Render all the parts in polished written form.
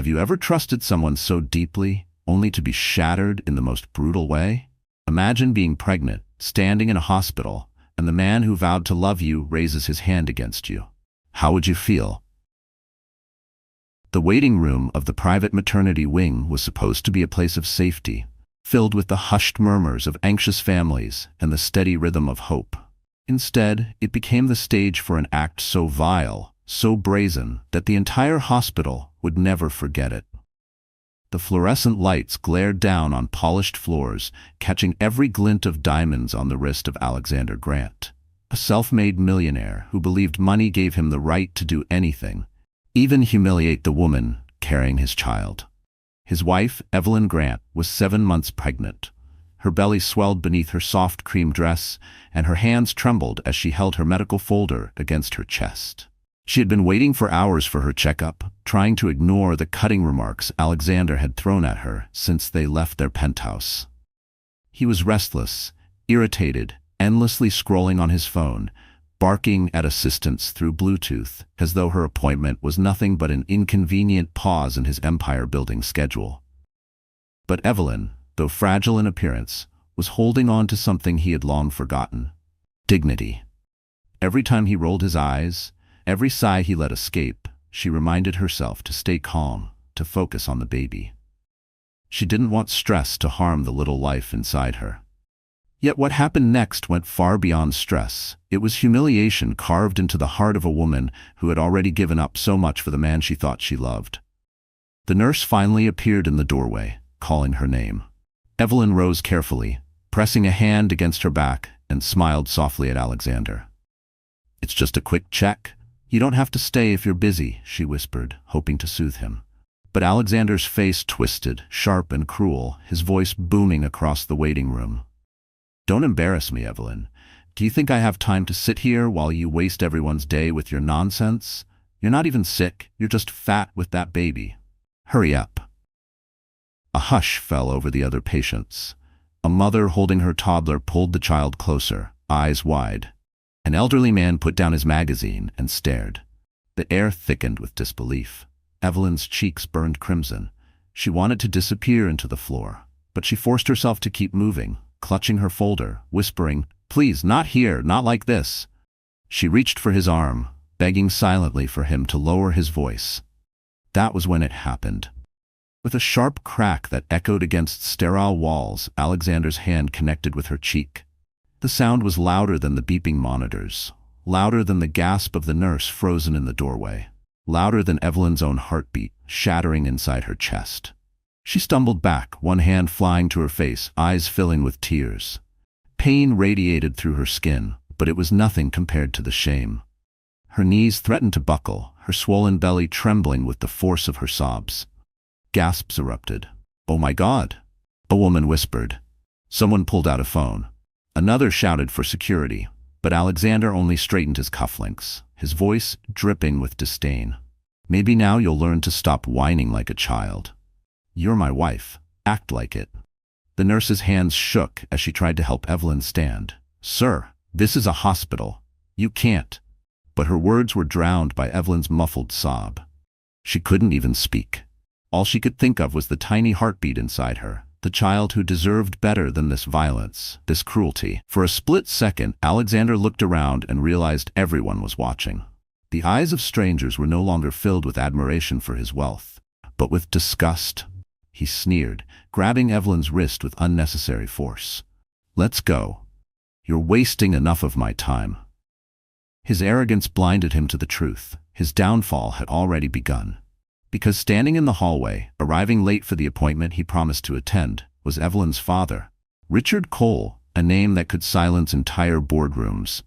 Have you ever trusted someone so deeply, only to be shattered in the most brutal way? Imagine being pregnant, standing in a hospital, and the man who vowed to love you raises his hand against you. How would you feel? The waiting room of the private maternity wing was supposed to be a place of safety, filled with the hushed murmurs of anxious families and the steady rhythm of hope. Instead, it became the stage for an act so vile, so brazen, that the entire hospital would never forget it. The fluorescent lights glared down on polished floors, catching every glint of diamonds on the wrist of Alexander Grant, a self-made millionaire who believed money gave him the right to do anything, even humiliate the woman carrying his child. His wife, Evelyn Grant, was 7 months pregnant. Her belly swelled beneath her soft cream dress, and her hands trembled as she held her medical folder against her chest. She had been waiting for hours for her checkup, trying to ignore the cutting remarks Alexander had thrown at her since they left their penthouse. He was restless, irritated, endlessly scrolling on his phone, barking at assistants through Bluetooth, as though her appointment was nothing but an inconvenient pause in his empire-building schedule. But Evelyn, though fragile in appearance, was holding on to something he had long forgotten: dignity. Every time he rolled his eyes, every sigh he let escape, she reminded herself to stay calm, to focus on the baby. She didn't want stress to harm the little life inside her. Yet what happened next went far beyond stress. It was humiliation carved into the heart of a woman who had already given up so much for the man she thought she loved. The nurse finally appeared in the doorway, calling her name. Evelyn rose carefully, pressing a hand against her back, and smiled softly at Alexander. "It's just a quick check. You don't have to stay if you're busy," she whispered, hoping to soothe him. But Alexander's face twisted, sharp and cruel, his voice booming across the waiting room. "Don't embarrass me, Evelyn. Do you think I have time to sit here while you waste everyone's day with your nonsense? You're not even sick, you're just fat with that baby. Hurry up." A hush fell over the other patients. A mother holding her toddler pulled the child closer, eyes wide. An elderly man put down his magazine and stared. The air thickened with disbelief. Evelyn's cheeks burned crimson. She wanted to disappear into the floor, but she forced herself to keep moving, clutching her folder, whispering, "Please, not here, not like this." She reached for his arm, begging silently for him to lower his voice. That was when it happened. With a sharp crack that echoed against sterile walls, Alexander's hand connected with her cheek. The sound was louder than the beeping monitors, louder than the gasp of the nurse frozen in the doorway, louder than Evelyn's own heartbeat, shattering inside her chest. She stumbled back, one hand flying to her face, eyes filling with tears. Pain radiated through her skin, but it was nothing compared to the shame. Her knees threatened to buckle, her swollen belly trembling with the force of her sobs. Gasps erupted. "Oh my God!" a woman whispered. Someone pulled out a phone. Another shouted for security, but Alexander only straightened his cufflinks, his voice dripping with disdain. "Maybe now you'll learn to stop whining like a child. You're my wife. Act like it." The nurse's hands shook as she tried to help Evelyn stand. "Sir, this is a hospital. You can't." But her words were drowned by Evelyn's muffled sob. She couldn't even speak. All she could think of was the tiny heartbeat inside her, the child who deserved better than this violence, this cruelty. For a split second, Alexander looked around and realized everyone was watching. The eyes of strangers were no longer filled with admiration for his wealth, but with disgust. He sneered, grabbing Evelyn's wrist with unnecessary force. "Let's go. You're wasting enough of my time." His arrogance blinded him to the truth. His downfall had already begun. Because standing in the hallway, arriving late for the appointment he promised to attend, was Evelyn's father, Richard Cole, a name that could silence entire boardrooms.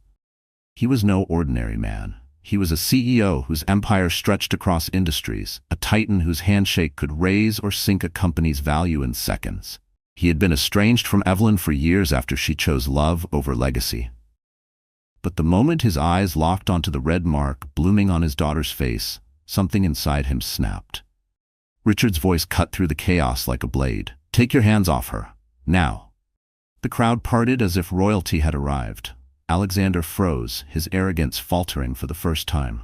He was no ordinary man. He was a CEO whose empire stretched across industries, a titan whose handshake could raise or sink a company's value in seconds. He had been estranged from Evelyn for years after she chose love over legacy. But the moment his eyes locked onto the red mark blooming on his daughter's face, something inside him snapped. Richard's voice cut through the chaos like a blade. "Take your hands off her. Now." The crowd parted as if royalty had arrived. Alexander froze, his arrogance faltering for the first time.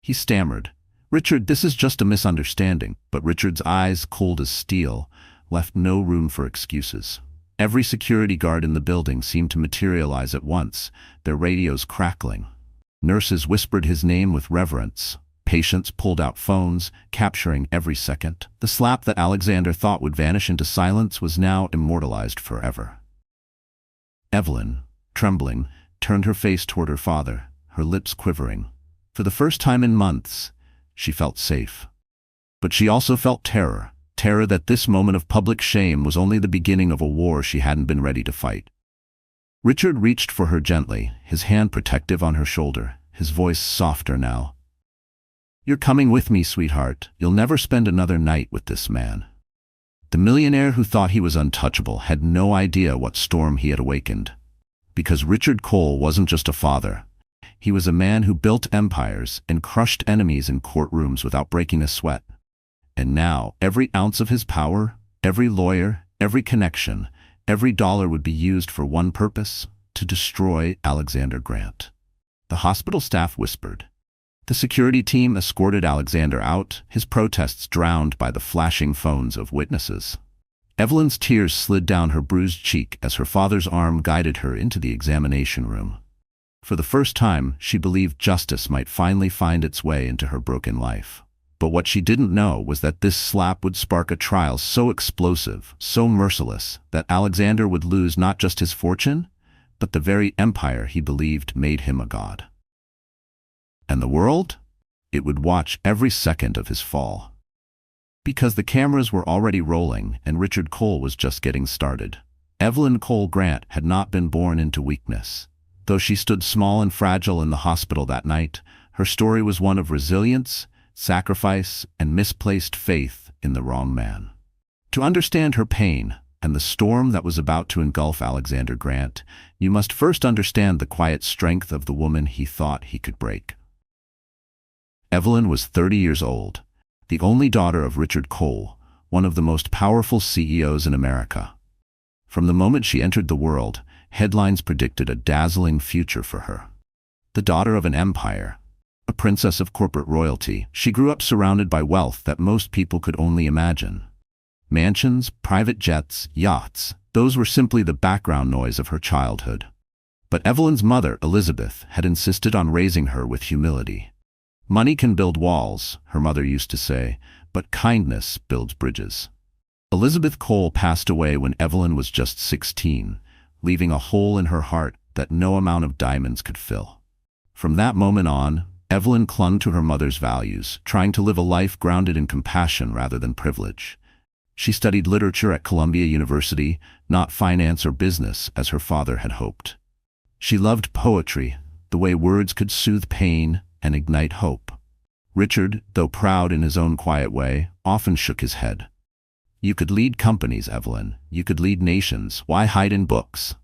He stammered, "Richard, this is just a misunderstanding." But Richard's eyes, cold as steel, left no room for excuses. Every security guard in the building seemed to materialize at once, their radios crackling. Nurses whispered his name with reverence. Patients pulled out phones, capturing every second. The slap that Alexander thought would vanish into silence was now immortalized forever. Evelyn, trembling, turned her face toward her father, her lips quivering. For the first time in months, she felt safe. But she also felt terror. Terror that this moment of public shame was only the beginning of a war she hadn't been ready to fight. Richard reached for her gently, his hand protective on her shoulder, his voice softer now. "You're coming with me, sweetheart. You'll never spend another night with this man." The millionaire who thought he was untouchable had no idea what storm he had awakened. Because Richard Cole wasn't just a father. He was a man who built empires and crushed enemies in courtrooms without breaking a sweat. And now, every ounce of his power, every lawyer, every connection, every dollar would be used for one purpose: to destroy Alexander Grant. The hospital staff whispered. The security team escorted Alexander out, his protests drowned by the flashing phones of witnesses. Evelyn's tears slid down her bruised cheek as her father's arm guided her into the examination room. For the first time, she believed justice might finally find its way into her broken life. But what she didn't know was that this slap would spark a trial so explosive, so merciless, that Alexander would lose not just his fortune, but the very empire he believed made him a god. And the world? It would watch every second of his fall. Because the cameras were already rolling and Richard Cole was just getting started. Evelyn Cole Grant had not been born into weakness. Though she stood small and fragile in the hospital that night, her story was one of resilience, sacrifice, and misplaced faith in the wrong man. To understand her pain and the storm that was about to engulf Alexander Grant, you must first understand the quiet strength of the woman he thought he could break. Evelyn was 30 years old, the only daughter of Richard Cole, one of the most powerful CEOs in America. From the moment she entered the world, headlines predicted a dazzling future for her. The daughter of an empire, a princess of corporate royalty, she grew up surrounded by wealth that most people could only imagine. Mansions, private jets, yachts, those were simply the background noise of her childhood. But Evelyn's mother, Elizabeth, had insisted on raising her with humility. "Money can build walls," her mother used to say, "but kindness builds bridges." Elizabeth Cole passed away when Evelyn was just 16, leaving a hole in her heart that no amount of diamonds could fill. From that moment on, Evelyn clung to her mother's values, trying to live a life grounded in compassion rather than privilege. She studied literature at Columbia University, not finance or business as her father had hoped. She loved poetry, the way words could soothe pain and ignite hope. Richard, though proud in his own quiet way, often shook his head. "You could lead companies, Evelyn. You could lead nations. Why hide in books?"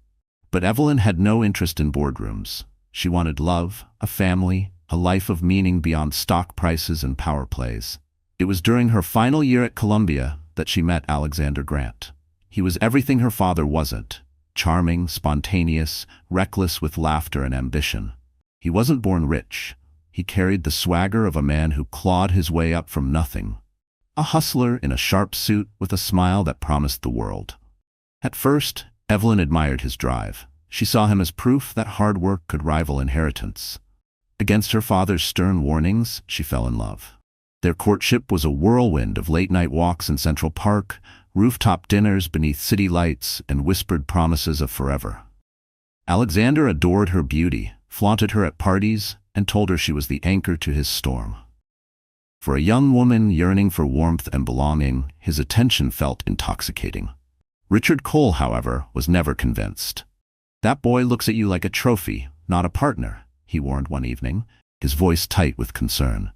But Evelyn had no interest in boardrooms. She wanted love, a family, a life of meaning beyond stock prices and power plays. It was during her final year at Columbia that she met Alexander Grant. He was everything her father wasn't: charming, spontaneous, reckless with laughter and ambition. He wasn't born rich. He carried the swagger of a man who clawed his way up from nothing. A hustler in a sharp suit with a smile that promised the world. At first, Evelyn admired his drive. She saw him as proof that hard work could rival inheritance. Against her father's stern warnings, she fell in love. Their courtship was a whirlwind of late-night walks in Central Park, rooftop dinners beneath city lights, and whispered promises of forever. Alexander adored her beauty, flaunted her at parties, and told her she was the anchor to his storm. For a young woman yearning for warmth and belonging, his attention felt intoxicating. Richard Cole, however, was never convinced. "That boy looks at you like a trophy, not a partner," he warned one evening, his voice tight with concern.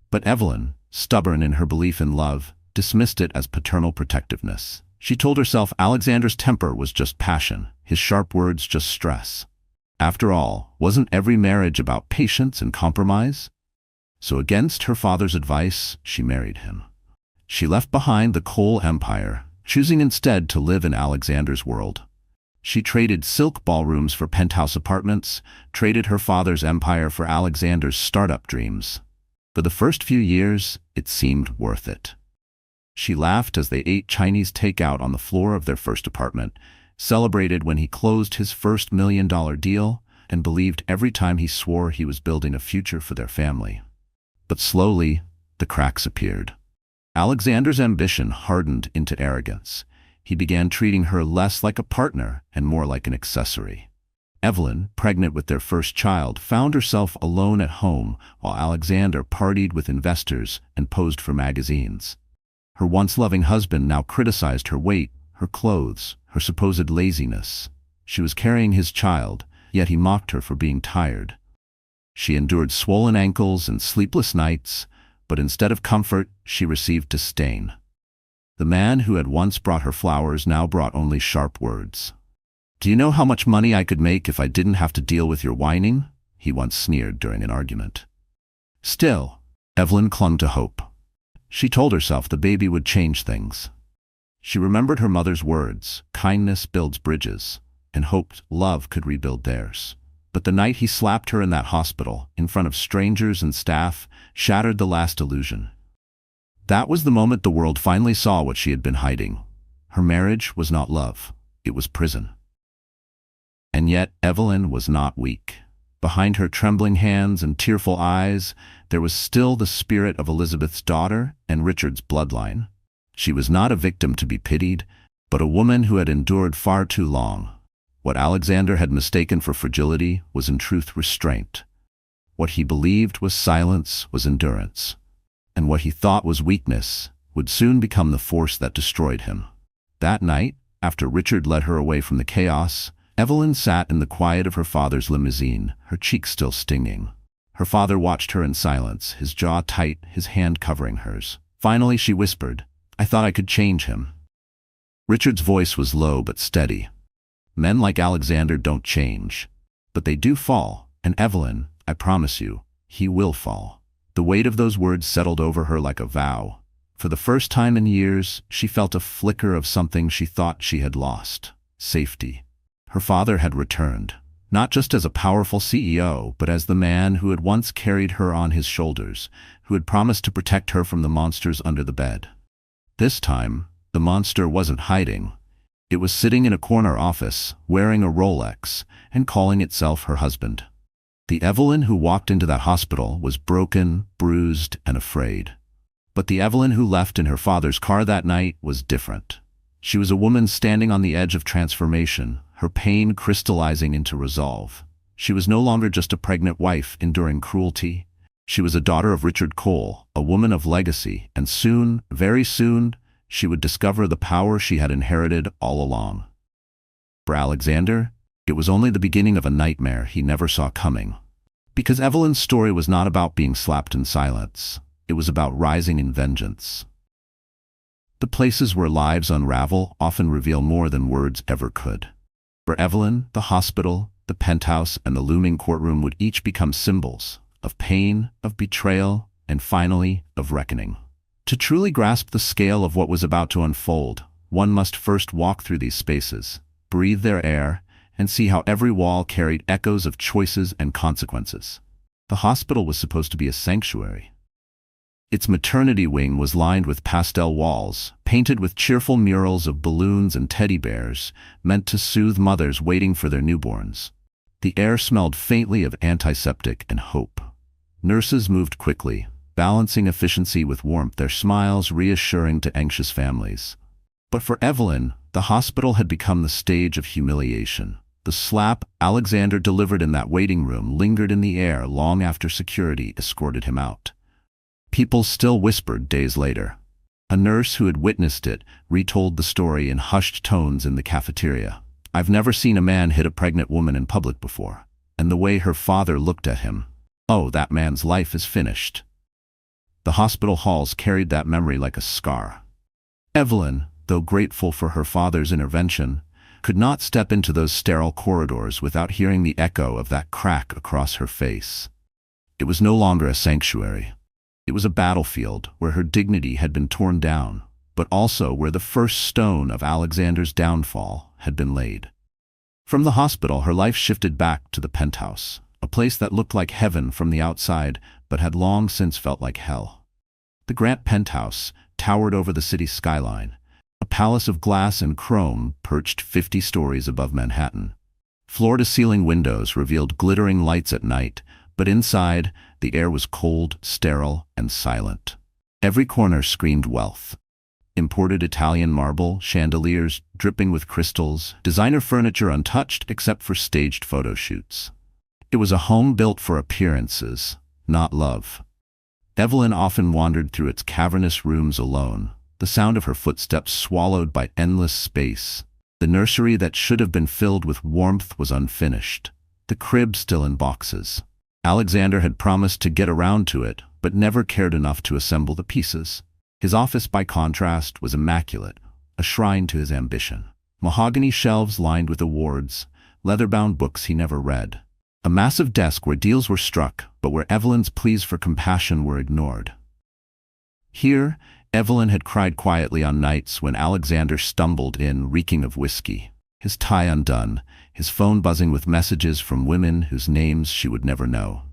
But Evelyn, stubborn in her belief in love, dismissed it as paternal protectiveness. She told herself Alexander's temper was just passion, his sharp words just stress. After all, wasn't every marriage about patience and compromise? So against her father's advice, she married him. She left behind the Cole empire, choosing instead to live in Alexander's world. She traded silk ballrooms for penthouse apartments, traded her father's empire for Alexander's startup dreams. For the first few years, it seemed worth it. She laughed as they ate Chinese takeout on the floor of their first apartment, celebrated when he closed his first $1 million deal, and believed every time he swore he was building a future for their family. But slowly, the cracks appeared. Alexander's ambition hardened into arrogance. He began treating her less like a partner and more like an accessory. Evelyn, pregnant with their first child, found herself alone at home while Alexander partied with investors and posed for magazines. Her once loving husband now criticized her weight, her clothes, her supposed laziness. She was carrying his child, yet he mocked her for being tired. She endured swollen ankles and sleepless nights, but instead of comfort, she received disdain. The man who had once brought her flowers now brought only sharp words. "Do you know how much money I could make if I didn't have to deal with your whining?" he once sneered during an argument. Still, Evelyn clung to hope. She told herself the baby would change things. She remembered her mother's words, "Kindness builds bridges," and hoped love could rebuild theirs. But the night he slapped her in that hospital, in front of strangers and staff, shattered the last illusion. That was the moment the world finally saw what she had been hiding. Her marriage was not love, it was prison. And yet Evelyn was not weak. Behind her trembling hands and tearful eyes, there was still the spirit of Elizabeth's daughter and Richard's bloodline. She was not a victim to be pitied, but a woman who had endured far too long. What Alexander had mistaken for fragility was in truth restraint. What he believed was silence was endurance. And what he thought was weakness would soon become the force that destroyed him. That night, after Richard led her away from the chaos, Evelyn sat in the quiet of her father's limousine, her cheeks still stinging. Her father watched her in silence, his jaw tight, his hand covering hers. Finally she whispered, "I thought I could change him." Richard's voice was low but steady. "Men like Alexander don't change, but they do fall, and Evelyn, I promise you, he will fall." The weight of those words settled over her like a vow. For the first time in years, she felt a flicker of something she thought she had lost: safety. Her father had returned, not just as a powerful CEO, but as the man who had once carried her on his shoulders, who had promised to protect her from the monsters under the bed. This time, the monster wasn't hiding. It was sitting in a corner office, wearing a Rolex, and calling itself her husband. The Evelyn who walked into that hospital was broken, bruised, and afraid. But the Evelyn who left in her father's car that night was different. She was a woman standing on the edge of transformation, her pain crystallizing into resolve. She was no longer just a pregnant wife enduring cruelty. She was a daughter of Richard Cole, a woman of legacy, and soon, very soon, she would discover the power she had inherited all along. For Alexander, it was only the beginning of a nightmare he never saw coming. Because Evelyn's story was not about being slapped in silence. It was about rising in vengeance. The places where lives unravel often reveal more than words ever could. For Evelyn, the hospital, the penthouse, and the looming courtroom would each become symbols of pain, of betrayal, and finally, of reckoning. To truly grasp the scale of what was about to unfold, one must first walk through these spaces, breathe their air, and see how every wall carried echoes of choices and consequences. The hospital was supposed to be a sanctuary. Its maternity wing was lined with pastel walls, painted with cheerful murals of balloons and teddy bears, meant to soothe mothers waiting for their newborns. The air smelled faintly of antiseptic and hope. Nurses moved quickly, balancing efficiency with warmth, their smiles reassuring to anxious families. But for Evelyn, the hospital had become the stage of humiliation. The slap Alexander delivered in that waiting room lingered in the air long after security escorted him out. People still whispered days later. A nurse who had witnessed it retold the story in hushed tones in the cafeteria. "I've never seen a man hit a pregnant woman in public before. And the way her father looked at him. Oh, that man's life is finished." The hospital halls carried that memory like a scar. Evelyn, though grateful for her father's intervention, could not step into those sterile corridors without hearing the echo of that crack across her face. It was no longer a sanctuary. It was a battlefield where her dignity had been torn down, but also where the first stone of Alexander's downfall had been laid. From the hospital, her life shifted back to the penthouse. a place that looked like heaven from the outside but had long since felt like hell. The Grant penthouse towered over the city's skyline, a palace of glass and chrome perched 50 stories above Manhattan. Floor-to-ceiling windows revealed glittering lights at night, but inside, the air was cold, sterile, and silent. Every corner screamed wealth. Imported Italian marble, chandeliers dripping with crystals, designer furniture untouched except for staged photo shoots. It was a home built for appearances, not love. Evelyn often wandered through its cavernous rooms alone, the sound of her footsteps swallowed by endless space. The nursery that should have been filled with warmth was unfinished, the crib still in boxes. Alexander had promised to get around to it, but never cared enough to assemble the pieces. His office, by contrast, was immaculate, a shrine to his ambition. Mahogany shelves lined with awards, leather-bound books he never read. A massive desk where deals were struck, but where Evelyn's pleas for compassion were ignored. Here, Evelyn had cried quietly on nights when Alexander stumbled in, reeking of whiskey, his tie undone, his phone buzzing with messages from women whose names she would never know.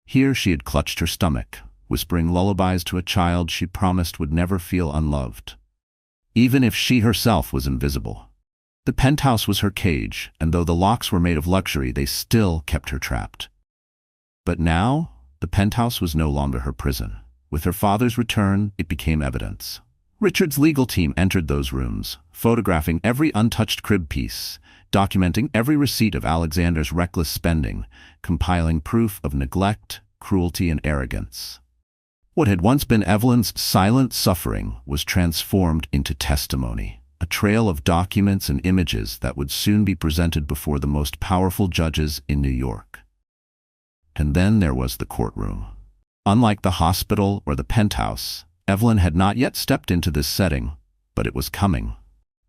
Here she had clutched her stomach, whispering lullabies to a child she promised would never feel unloved, even if she herself was invisible. The penthouse was her cage, and though the locks were made of luxury, they still kept her trapped. But now, the penthouse was no longer her prison. With her father's return, it became evidence. Richard's legal team entered those rooms, photographing every untouched crib piece, documenting every receipt of Alexander's reckless spending, compiling proof of neglect, cruelty, and arrogance. What had once been Evelyn's silent suffering was transformed into testimony, a trail of documents and images that would soon be presented before the most powerful judges in New York. And then there was the courtroom. Unlike the hospital or the penthouse, Evelyn had not yet stepped into this setting, but it was coming.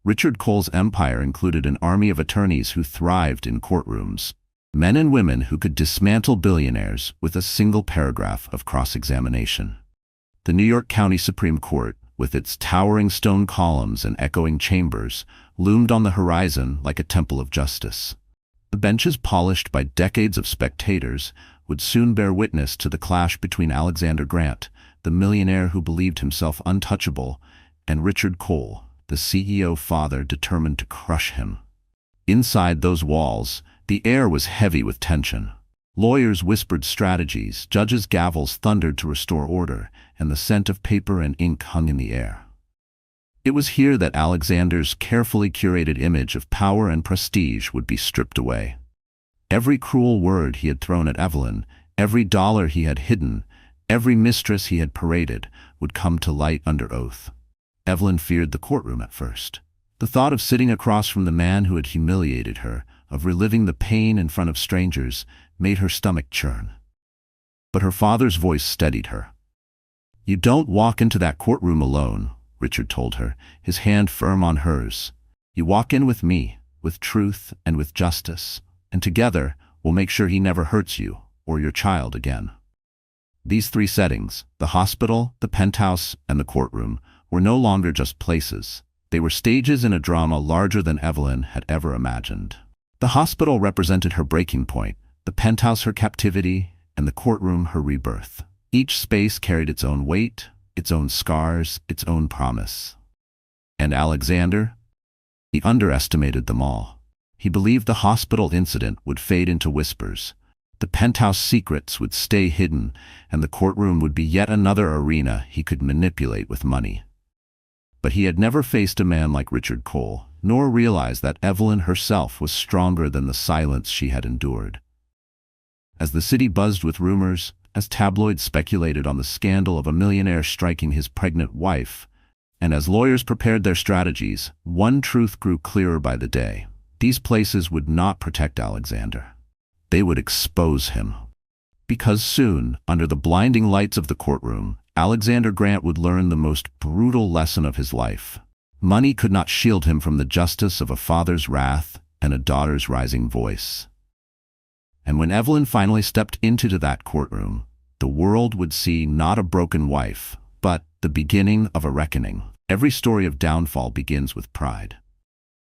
Richard Cole's empire included an army of attorneys who thrived in courtrooms, men and women who could dismantle billionaires with a single paragraph of cross-examination. The New York County Supreme Court, with its towering stone columns and echoing chambers, loomed on the horizon like a temple of justice. The benches, polished by decades of spectators, would soon bear witness to the clash between Alexander Grant, the millionaire who believed himself untouchable, and Richard Cole, the CEO father determined to crush him. Inside those walls, the air was heavy with tension. Lawyers whispered strategies, judges' gavels thundered to restore order, and the scent of paper and ink hung in the air. It was here that Alexander's carefully curated image of power and prestige would be stripped away. Every cruel word he had thrown at Evelyn, every dollar he had hidden, every mistress he had paraded, would come to light under oath. Evelyn feared the courtroom at first. The thought of sitting across from the man who had humiliated her, of reliving the pain in front of strangers, made her stomach churn. But her father's voice steadied her. "You don't walk into that courtroom alone," Richard told her, his hand firm on hers. "You walk in with me, with truth and with justice, and together we'll make sure he never hurts you or your child again." These three settings, the hospital, the penthouse, and the courtroom, were no longer just places. They were stages in a drama larger than Evelyn had ever imagined. The hospital represented her breaking point, the penthouse her captivity, and the courtroom her rebirth. Each space carried its own weight, its own scars, its own promise. And Alexander? He underestimated them all. He believed the hospital incident would fade into whispers. The penthouse secrets would stay hidden, and the courtroom would be yet another arena he could manipulate with money. But he had never faced a man like Richard Cole, nor realized that Evelyn herself was stronger than the silence she had endured. As the city buzzed with rumors, as tabloids speculated on the scandal of a millionaire striking his pregnant wife, and as lawyers prepared their strategies, one truth grew clearer by the day. These places would not protect Alexander. They would expose him. Because soon, under the blinding lights of the courtroom, Alexander Grant would learn the most brutal lesson of his life. Money could not shield him from the justice of a father's wrath and a daughter's rising voice. And when Evelyn finally stepped into that courtroom, the world would see not a broken wife, but the beginning of a reckoning. Every story of downfall begins with pride.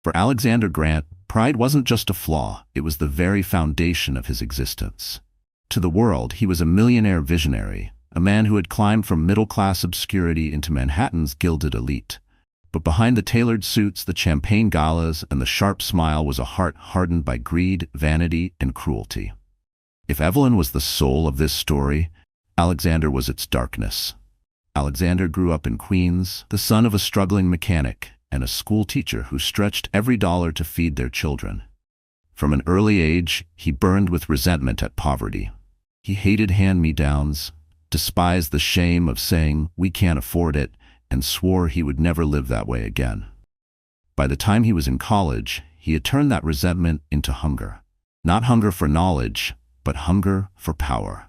For Alexander Grant, pride wasn't just a flaw, it was the very foundation of his existence. To the world, he was a millionaire visionary, a man who had climbed from middle-class obscurity into Manhattan's gilded elite. But behind the tailored suits, the champagne galas, and the sharp smile was a heart hardened by greed, vanity, and cruelty. If Evelyn was the soul of this story, Alexander was its darkness. Alexander grew up in Queens, the son of a struggling mechanic and a school teacher who stretched every dollar to feed their children. From an early age, he burned with resentment at poverty. He hated hand-me-downs, despised the shame of saying, "We can't afford it," and swore he would never live that way again. By the time he was in college, he had turned that resentment into hunger. Not hunger for knowledge, but hunger for power.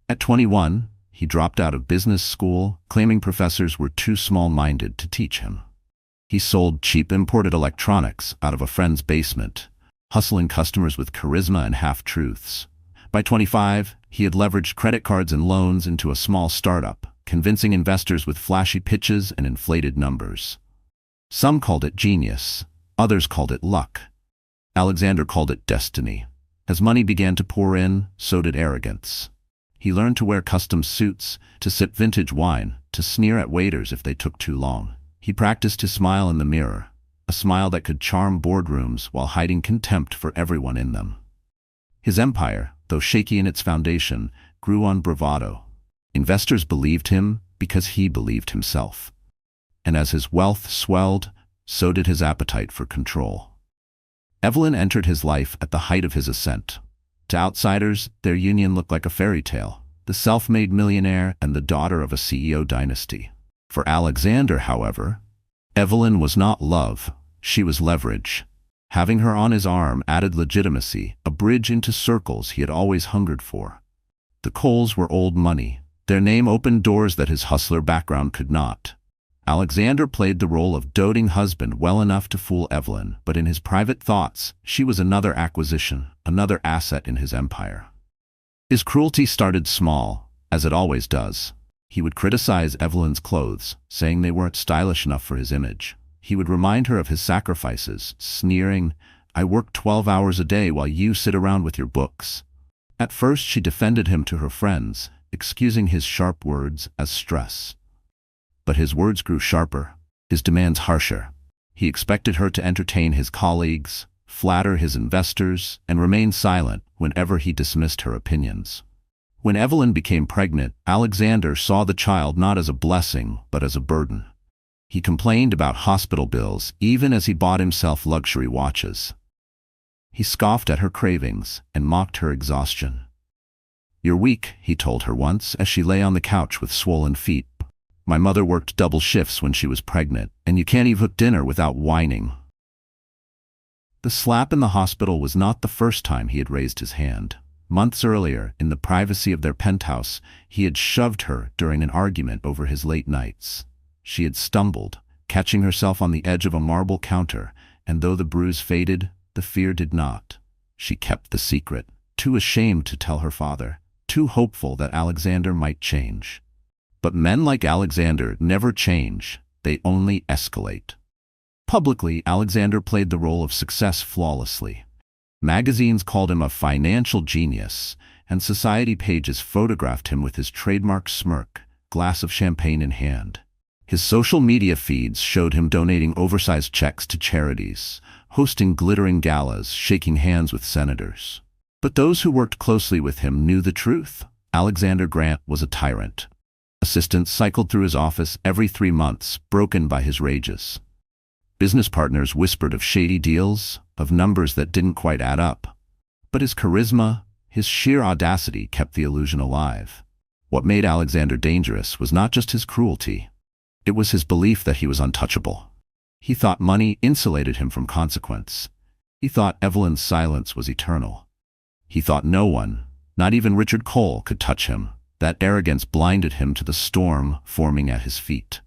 At 21, he dropped out of business school, claiming professors were too small-minded to teach him. He sold cheap imported electronics out of a friend's basement, hustling customers with charisma and half-truths. By 25, he had leveraged credit cards and loans into a small startup, convincing investors with flashy pitches and inflated numbers. Some called it genius, others called it luck. Alexander called it destiny. As money began to pour in, so did arrogance. He learned to wear custom suits, to sip vintage wine, to sneer at waiters if they took too long. He practiced to smile in the mirror, a smile that could charm boardrooms while hiding contempt for everyone in them. His empire, though shaky in its foundation, grew on bravado. Investors believed him because he believed himself. And as his wealth swelled, so did his appetite for control. Evelyn entered his life at the height of his ascent. To outsiders, their union looked like a fairy tale, the self-made millionaire and the daughter of a CEO dynasty. For Alexander, however, Evelyn was not love, she was leverage. Having her on his arm added legitimacy, a bridge into circles he had always hungered for. The Coles were old money. Their name opened doors that his hustler background could not. Alexander played the role of doting husband well enough to fool Evelyn, but in his private thoughts, she was another acquisition, another asset in his empire. His cruelty started small, as it always does. He would criticize Evelyn's clothes, saying they weren't stylish enough for his image. He would remind her of his sacrifices, sneering, "I work 12 hours a day while you sit around with your books." At first she defended him to her friends, excusing his sharp words as stress. But his words grew sharper, his demands harsher. He expected her to entertain his colleagues, flatter his investors, and remain silent whenever he dismissed her opinions. When Evelyn became pregnant, Alexander saw the child not as a blessing, but as a burden. He complained about hospital bills, even as he bought himself luxury watches. He scoffed at her cravings and mocked her exhaustion. "You're weak," he told her once as she lay on the couch with swollen feet. "My mother worked double shifts when she was pregnant, and you can't even cook dinner without whining." The slap in the hospital was not the first time he had raised his hand. Months earlier, in the privacy of their penthouse, he had shoved her during an argument over his late nights. She had stumbled, catching herself on the edge of a marble counter, and though the bruise faded, the fear did not. She kept the secret, too ashamed to tell her father, too hopeful that Alexander might change. But men like Alexander never change, they only escalate. Publicly, Alexander played the role of success flawlessly. Magazines called him a financial genius, and society pages photographed him with his trademark smirk, glass of champagne in hand. His social media feeds showed him donating oversized checks to charities, hosting glittering galas, shaking hands with senators. But those who worked closely with him knew the truth. Alexander Grant was a tyrant. Assistants cycled through his office every 3 months, broken by his rages. Business partners whispered of shady deals, of numbers that didn't quite add up. But his charisma, his sheer audacity kept the illusion alive. What made Alexander dangerous was not just his cruelty. It was his belief that he was untouchable. He thought money insulated him from consequence. He thought Evelyn's silence was eternal. He thought no one, not even Richard Cole, could touch him. That arrogance blinded him to the storm forming at his feet.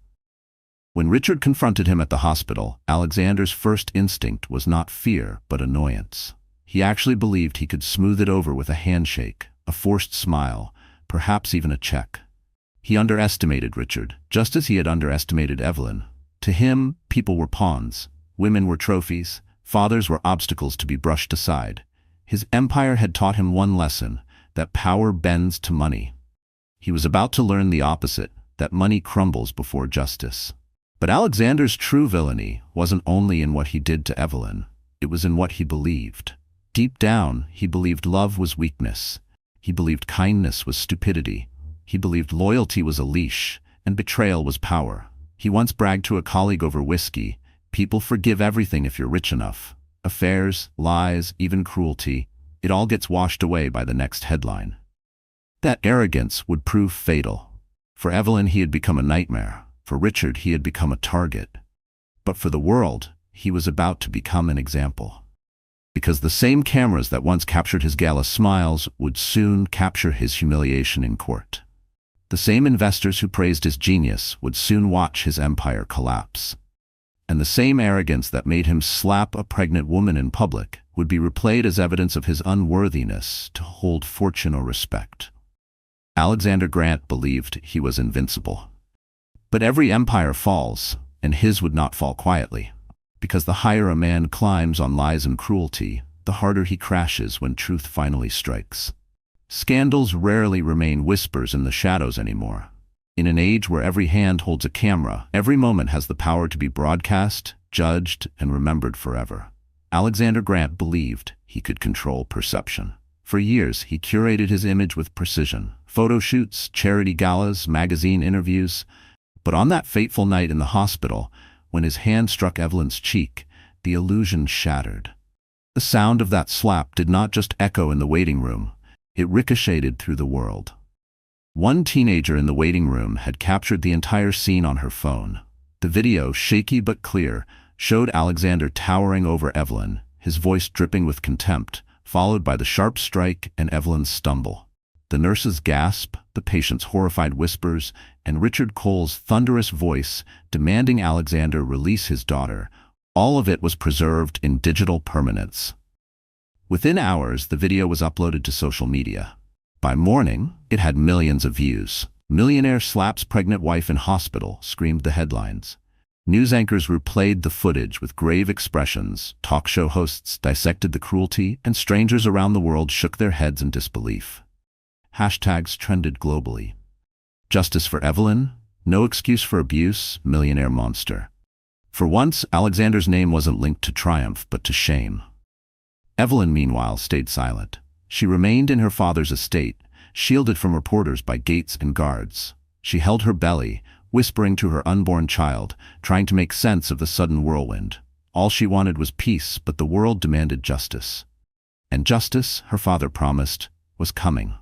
When Richard confronted him at the hospital, Alexander's first instinct was not fear, but annoyance. He actually believed he could smooth it over with a handshake, a forced smile, perhaps even a check. He underestimated Richard, just as he had underestimated Evelyn. To him, people were pawns, women were trophies, Fathers were obstacles to be brushed aside. His empire had taught him one lesson, that power bends to money. He was about to learn the opposite, that money crumbles before justice. But Alexander's true villainy wasn't only in what he did to Evelyn, it was in what he believed. Deep down, he believed love was weakness. He believed kindness was stupidity. He believed loyalty was a leash, and betrayal was power. He once bragged to a colleague over whiskey, "People forgive everything if you're rich enough. Affairs, lies, even cruelty, it all gets washed away by the next headline." That arrogance would prove fatal. For Evelyn, he had become a nightmare. For Richard, he had become a target. But for the world, he was about to become an example. Because the same cameras that once captured his gala smiles would soon capture his humiliation in court. The same investors who praised his genius would soon watch his empire collapse. And the same arrogance that made him slap a pregnant woman in public would be replayed as evidence of his unworthiness to hold fortune or respect. Alexander Grant believed he was invincible. But every empire falls, and his would not fall quietly. Because the higher a man climbs on lies and cruelty, the harder he crashes when truth finally strikes. Scandals rarely remain whispers in the shadows anymore. In an age where every hand holds a camera, every moment has the power to be broadcast, judged, and remembered forever. Alexander Grant believed he could control perception. For years, he curated his image with precision. Photo shoots, charity galas, magazine interviews. But on that fateful night in the hospital, when his hand struck Evelyn's cheek, the illusion shattered. The sound of that slap did not just echo in the waiting room, it ricocheted through the world. One teenager in the waiting room had captured the entire scene on her phone. The video, shaky but clear, showed Alexander towering over Evelyn, his voice dripping with contempt, followed by the sharp strike and Evelyn's stumble. The nurse's gasp, the patient's horrified whispers, and Richard Cole's thunderous voice demanding Alexander release his daughter, all of it was preserved in digital permanence. Within hours, the video was uploaded to social media. By morning, it had millions of views. "Millionaire slaps pregnant wife in hospital," screamed the headlines. News anchors replayed the footage with grave expressions, talk show hosts dissected the cruelty, and strangers around the world shook their heads in disbelief. Hashtags trended globally. "Justice for Evelyn," "No excuse for abuse," "Millionaire monster." For once, Alexander's name wasn't linked to triumph, but to shame. Evelyn, meanwhile, stayed silent. She remained in her father's estate, shielded from reporters by gates and guards. She held her belly, whispering to her unborn child, trying to make sense of the sudden whirlwind. All she wanted was peace, but the world demanded justice. And justice, her father promised, was coming.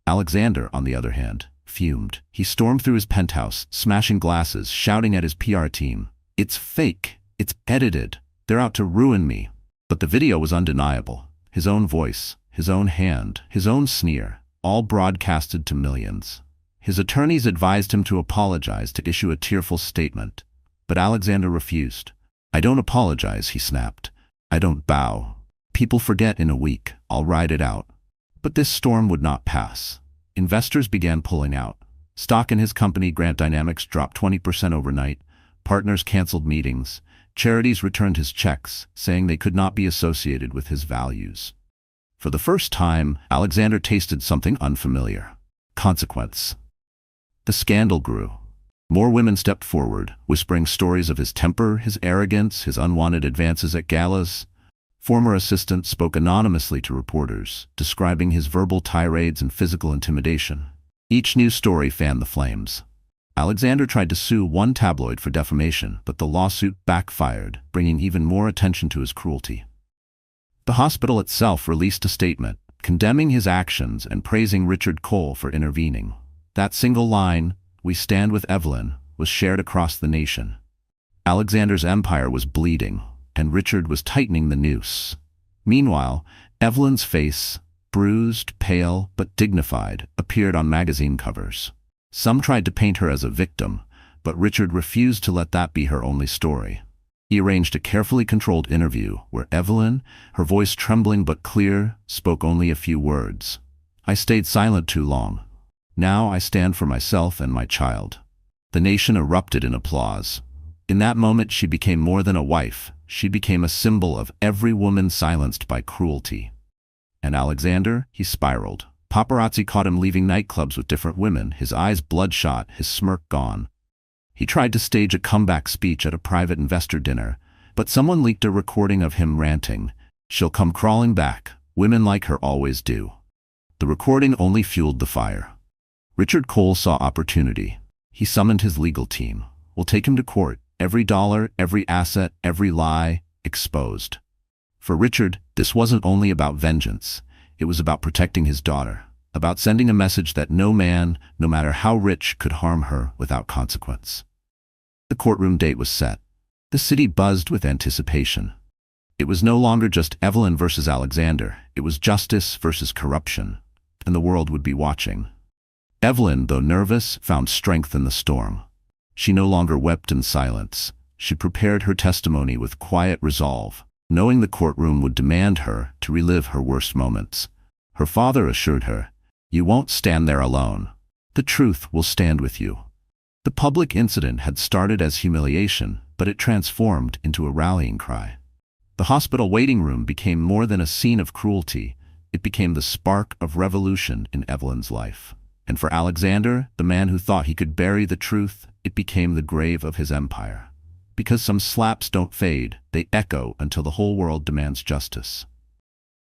Alexander, on the other hand, fumed. He stormed through his penthouse, smashing glasses, shouting at his PR team, "It's fake! It's edited! They're out to ruin me!" But the video was undeniable. His own voice, his own hand, his own sneer, all broadcasted to millions. His attorneys advised him to apologize, to issue a tearful statement. But Alexander refused. "I don't apologize," he snapped. "I don't bow. People forget in a week. I'll ride it out." But this storm would not pass. Investors began pulling out. Stock in his company, Grant Dynamics, dropped 20% overnight. Partners canceled meetings. Charities returned his checks, saying they could not be associated with his values. For the first time, Alexander tasted something unfamiliar: consequence. The scandal grew. More women stepped forward, whispering stories of his temper, his arrogance, his unwanted advances at galas. Former assistants spoke anonymously to reporters, describing his verbal tirades and physical intimidation. Each new story fanned the flames. Alexander tried to sue one tabloid for defamation, but the lawsuit backfired, bringing even more attention to his cruelty. The hospital itself released a statement, condemning his actions and praising Richard Cole for intervening. That single line, "We stand with Evelyn," was shared across the nation. Alexander's empire was bleeding, and Richard was tightening the noose. Meanwhile, Evelyn's face, bruised, pale, but dignified, appeared on magazine covers. Some tried to paint her as a victim, but Richard refused to let that be her only story. He arranged a carefully controlled interview where Evelyn, her voice trembling but clear, spoke only a few words. "I stayed silent too long. Now I stand for myself and my child." The nation erupted in applause. In that moment, she became more than a wife. she became a symbol of every woman silenced by cruelty. And Alexander, he spiraled. Paparazzi caught him leaving nightclubs with different women, his eyes bloodshot, his smirk gone. He tried to stage a comeback speech at a private investor dinner, but someone leaked a recording of him ranting, "She'll come crawling back. Women like her always do." The recording only fueled the fire. Richard Cole saw opportunity. He summoned his legal team. "We'll take him to court. Every dollar, every asset, every lie, exposed." For Richard, this wasn't only about vengeance. It was about protecting his daughter, about sending a message that no man, no matter how rich, could harm her without consequence. The courtroom date was set. The city buzzed with anticipation. It was no longer just Evelyn versus Alexander. It was justice versus corruption, and the world would be watching. Evelyn, though nervous, found strength in the storm. She no longer wept in silence. She prepared her testimony with quiet resolve, knowing the courtroom would demand her to relive her worst moments. Her father assured her, "You won't stand there alone. The truth will stand with you." The public incident had started as humiliation, but it transformed into a rallying cry. The hospital waiting room became more than a scene of cruelty. It became the spark of revolution in Evelyn's life. And for Alexander, the man who thought he could bury the truth, it became the grave of his empire. Because some slaps don't fade, they echo until the whole world demands justice.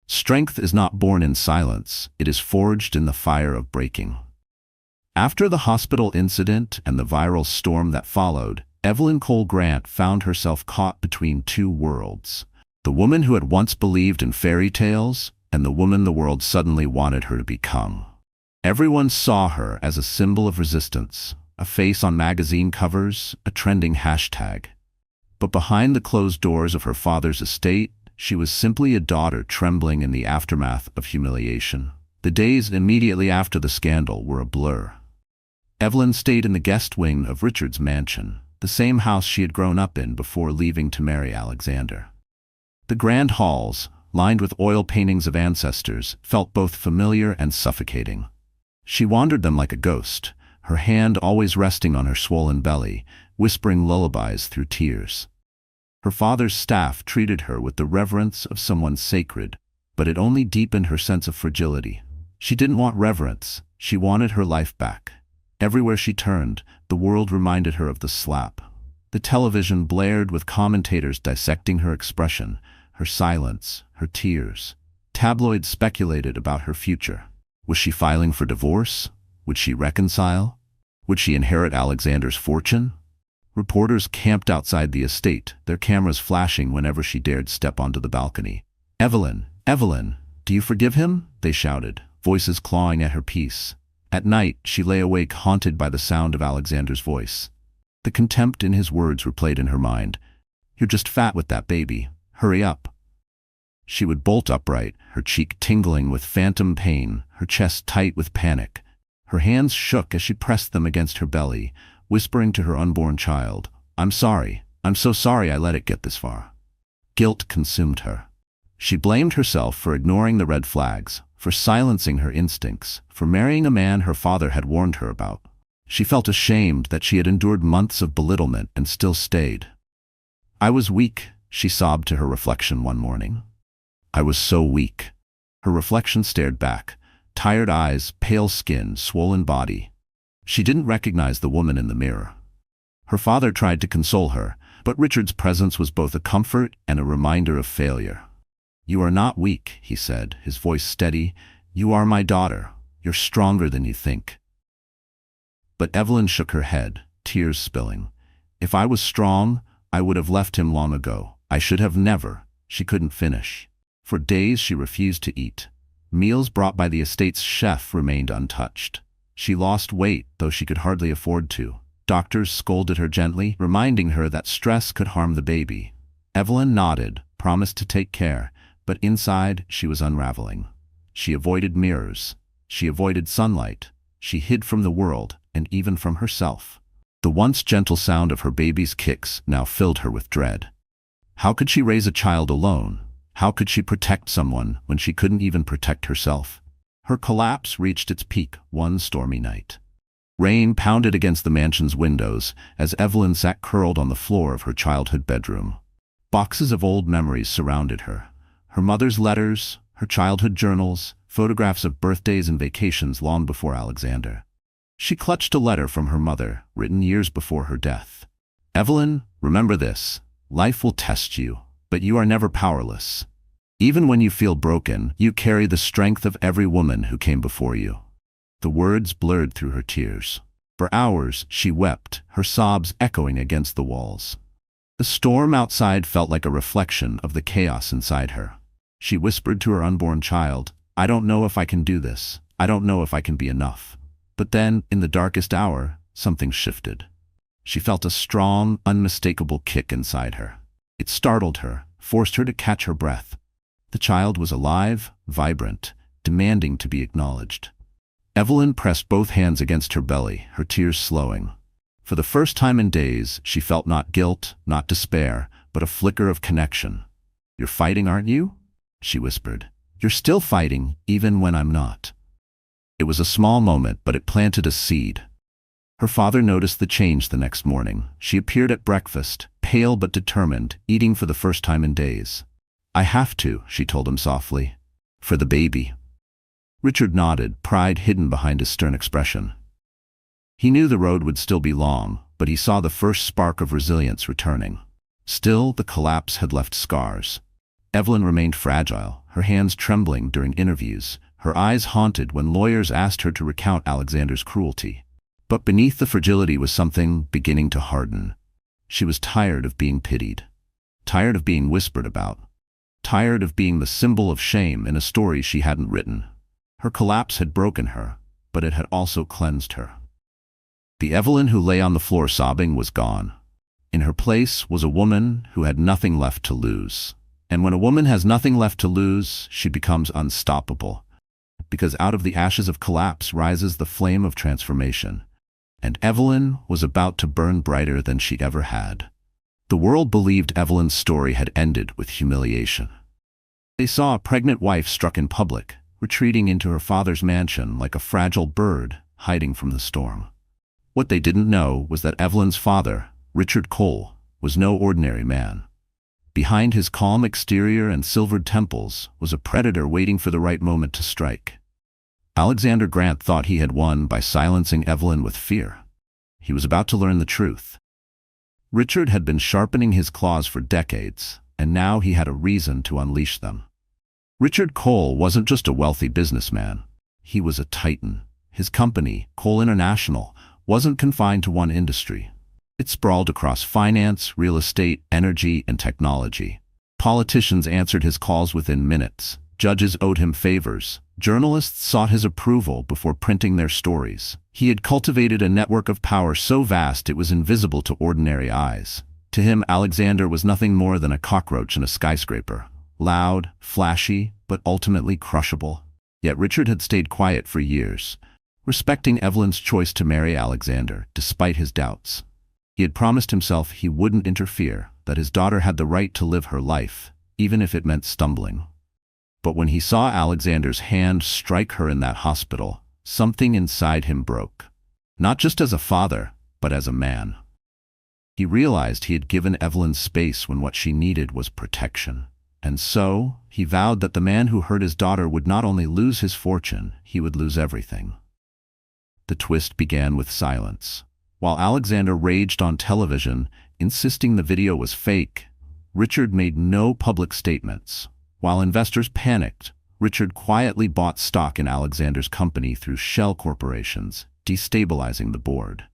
Strength is not born in silence, it is forged in the fire of breaking. After the hospital incident and the viral storm that followed, Evelyn Cole Grant found herself caught between two worlds. The woman who had once believed in fairy tales, and the woman the world suddenly wanted her to become. Everyone saw her as a symbol of resistance, a face on magazine covers, a trending hashtag. But behind the closed doors of her father's estate, she was simply a daughter trembling in the aftermath of humiliation. The days immediately after the scandal were a blur. Evelyn stayed in the guest wing of Richard's mansion, the same house she had grown up in before leaving to marry Alexander. The grand halls, lined with oil paintings of ancestors, felt both familiar and suffocating. She wandered them like a ghost, her hand always resting on her swollen belly, whispering lullabies through tears. Her father's staff treated her with the reverence of someone sacred, but it only deepened her sense of fragility. She didn't want reverence, she wanted her life back. Everywhere she turned, the world reminded her of the slap. The television blared with commentators dissecting her expression, her silence, her tears. Tabloids speculated about her future. Was she filing for divorce? Would she reconcile? Would she inherit Alexander's fortune? Reporters camped outside the estate, their cameras flashing whenever she dared step onto the balcony. "Evelyn, Evelyn, do you forgive him?" they shouted, voices clawing at her peace. At night, she lay awake haunted by the sound of Alexander's voice. The contempt in his words replayed in her mind. "You're just fat with that baby. Hurry up." She would bolt upright, her cheek tingling with phantom pain, her chest tight with panic. Her hands shook as she pressed them against her belly, whispering to her unborn child, "I'm sorry. I'm so sorry I let it get this far." Guilt consumed her. She blamed herself for ignoring the red flags, for silencing her instincts, for marrying a man her father had warned her about. She felt ashamed that she had endured months of belittlement and still stayed. "I was weak," she sobbed to her reflection one morning. "I was so weak." Her reflection stared back, tired eyes, pale skin, swollen body. She didn't recognize the woman in the mirror. Her father tried to console her, but Richard's presence was both a comfort and a reminder of failure. "You are not weak," he said, his voice steady. "You are my daughter. You're stronger than you think." But Evelyn shook her head, tears spilling. "If I was strong, I would have left him long ago. I should have never." She couldn't finish. For days she refused to eat. Meals brought by the estate's chef remained untouched. She lost weight, though she could hardly afford to. Doctors scolded her gently, reminding her that stress could harm the baby. Evelyn nodded, promised to take care, but inside she was unraveling. She avoided mirrors. She avoided sunlight. She hid from the world, and even from herself. The once gentle sound of her baby's kicks now filled her with dread. How could she raise a child alone? How could she protect someone when she couldn't even protect herself? Her collapse reached its peak one stormy night. Rain pounded against the mansion's windows as Evelyn sat curled on the floor of her childhood bedroom. Boxes of old memories surrounded her. Her mother's letters, her childhood journals, photographs of birthdays and vacations long before Alexander. She clutched a letter from her mother, written years before her death. Evelyn, remember this. Life will test you, but you are never powerless. Even when you feel broken, you carry the strength of every woman who came before you. The words blurred through her tears. For hours, she wept, her sobs echoing against the walls. The storm outside felt like a reflection of the chaos inside her. She whispered to her unborn child, "I don't know if I can do this. I don't know if I can be enough." But then, in the darkest hour, something shifted. She felt a strong, unmistakable kick inside her. It startled her, forced her to catch her breath. The child was alive, vibrant, demanding to be acknowledged. Evelyn pressed both hands against her belly, her tears slowing. For the first time in days, she felt not guilt, not despair, but a flicker of connection. "You're fighting, aren't you?" she whispered. "You're still fighting, even when I'm not." It was a small moment, but it planted a seed. Her father noticed the change the next morning. She appeared at breakfast, pale but determined, eating for the first time in days. "I have to," she told him softly. "For the baby." Richard nodded, pride hidden behind his stern expression. He knew the road would still be long, but he saw the first spark of resilience returning. Still, the collapse had left scars. Evelyn remained fragile, her hands trembling during interviews, her eyes haunted when lawyers asked her to recount Alexander's cruelty. But beneath the fragility was something beginning to harden. She was tired of being pitied, tired of being whispered about, tired of being the symbol of shame in a story she hadn't written. Her collapse had broken her, but it had also cleansed her. The Evelyn who lay on the floor sobbing was gone. In her place was a woman who had nothing left to lose. And when a woman has nothing left to lose, she becomes unstoppable. Because out of the ashes of collapse rises the flame of transformation. And Evelyn was about to burn brighter than she'd ever had. The world believed Evelyn's story had ended with humiliation. They saw a pregnant wife struck in public, retreating into her father's mansion like a fragile bird hiding from the storm. What they didn't know was that Evelyn's father, Richard Cole, was no ordinary man. Behind his calm exterior and silvered temples was a predator waiting for the right moment to strike. Alexander Grant thought he had won by silencing Evelyn with fear. He was about to learn the truth. Richard had been sharpening his claws for decades, and now he had a reason to unleash them. Richard Cole wasn't just a wealthy businessman. He was a titan. His company, Cole International, wasn't confined to one industry. It sprawled across finance, real estate, energy, and technology. Politicians answered his calls within minutes. Judges owed him favors. Journalists sought his approval before printing their stories. He had cultivated a network of power so vast it was invisible to ordinary eyes. To him, Alexander was nothing more than a cockroach in a skyscraper. Loud, flashy, but ultimately crushable. Yet Richard had stayed quiet for years, respecting Evelyn's choice to marry Alexander, despite his doubts. He had promised himself he wouldn't interfere, that his daughter had the right to live her life, even if it meant stumbling. But when he saw Alexander's hand strike her in that hospital, something inside him broke. Not just as a father, but as a man. He realized he had given Evelyn space when what she needed was protection. And so, he vowed that the man who hurt his daughter would not only lose his fortune, he would lose everything. The twist began with silence. While Alexander raged on television, insisting the video was fake, Richard made no public statements. While investors panicked, Richard quietly bought stock in Alexander's company through shell corporations, destabilizing the board.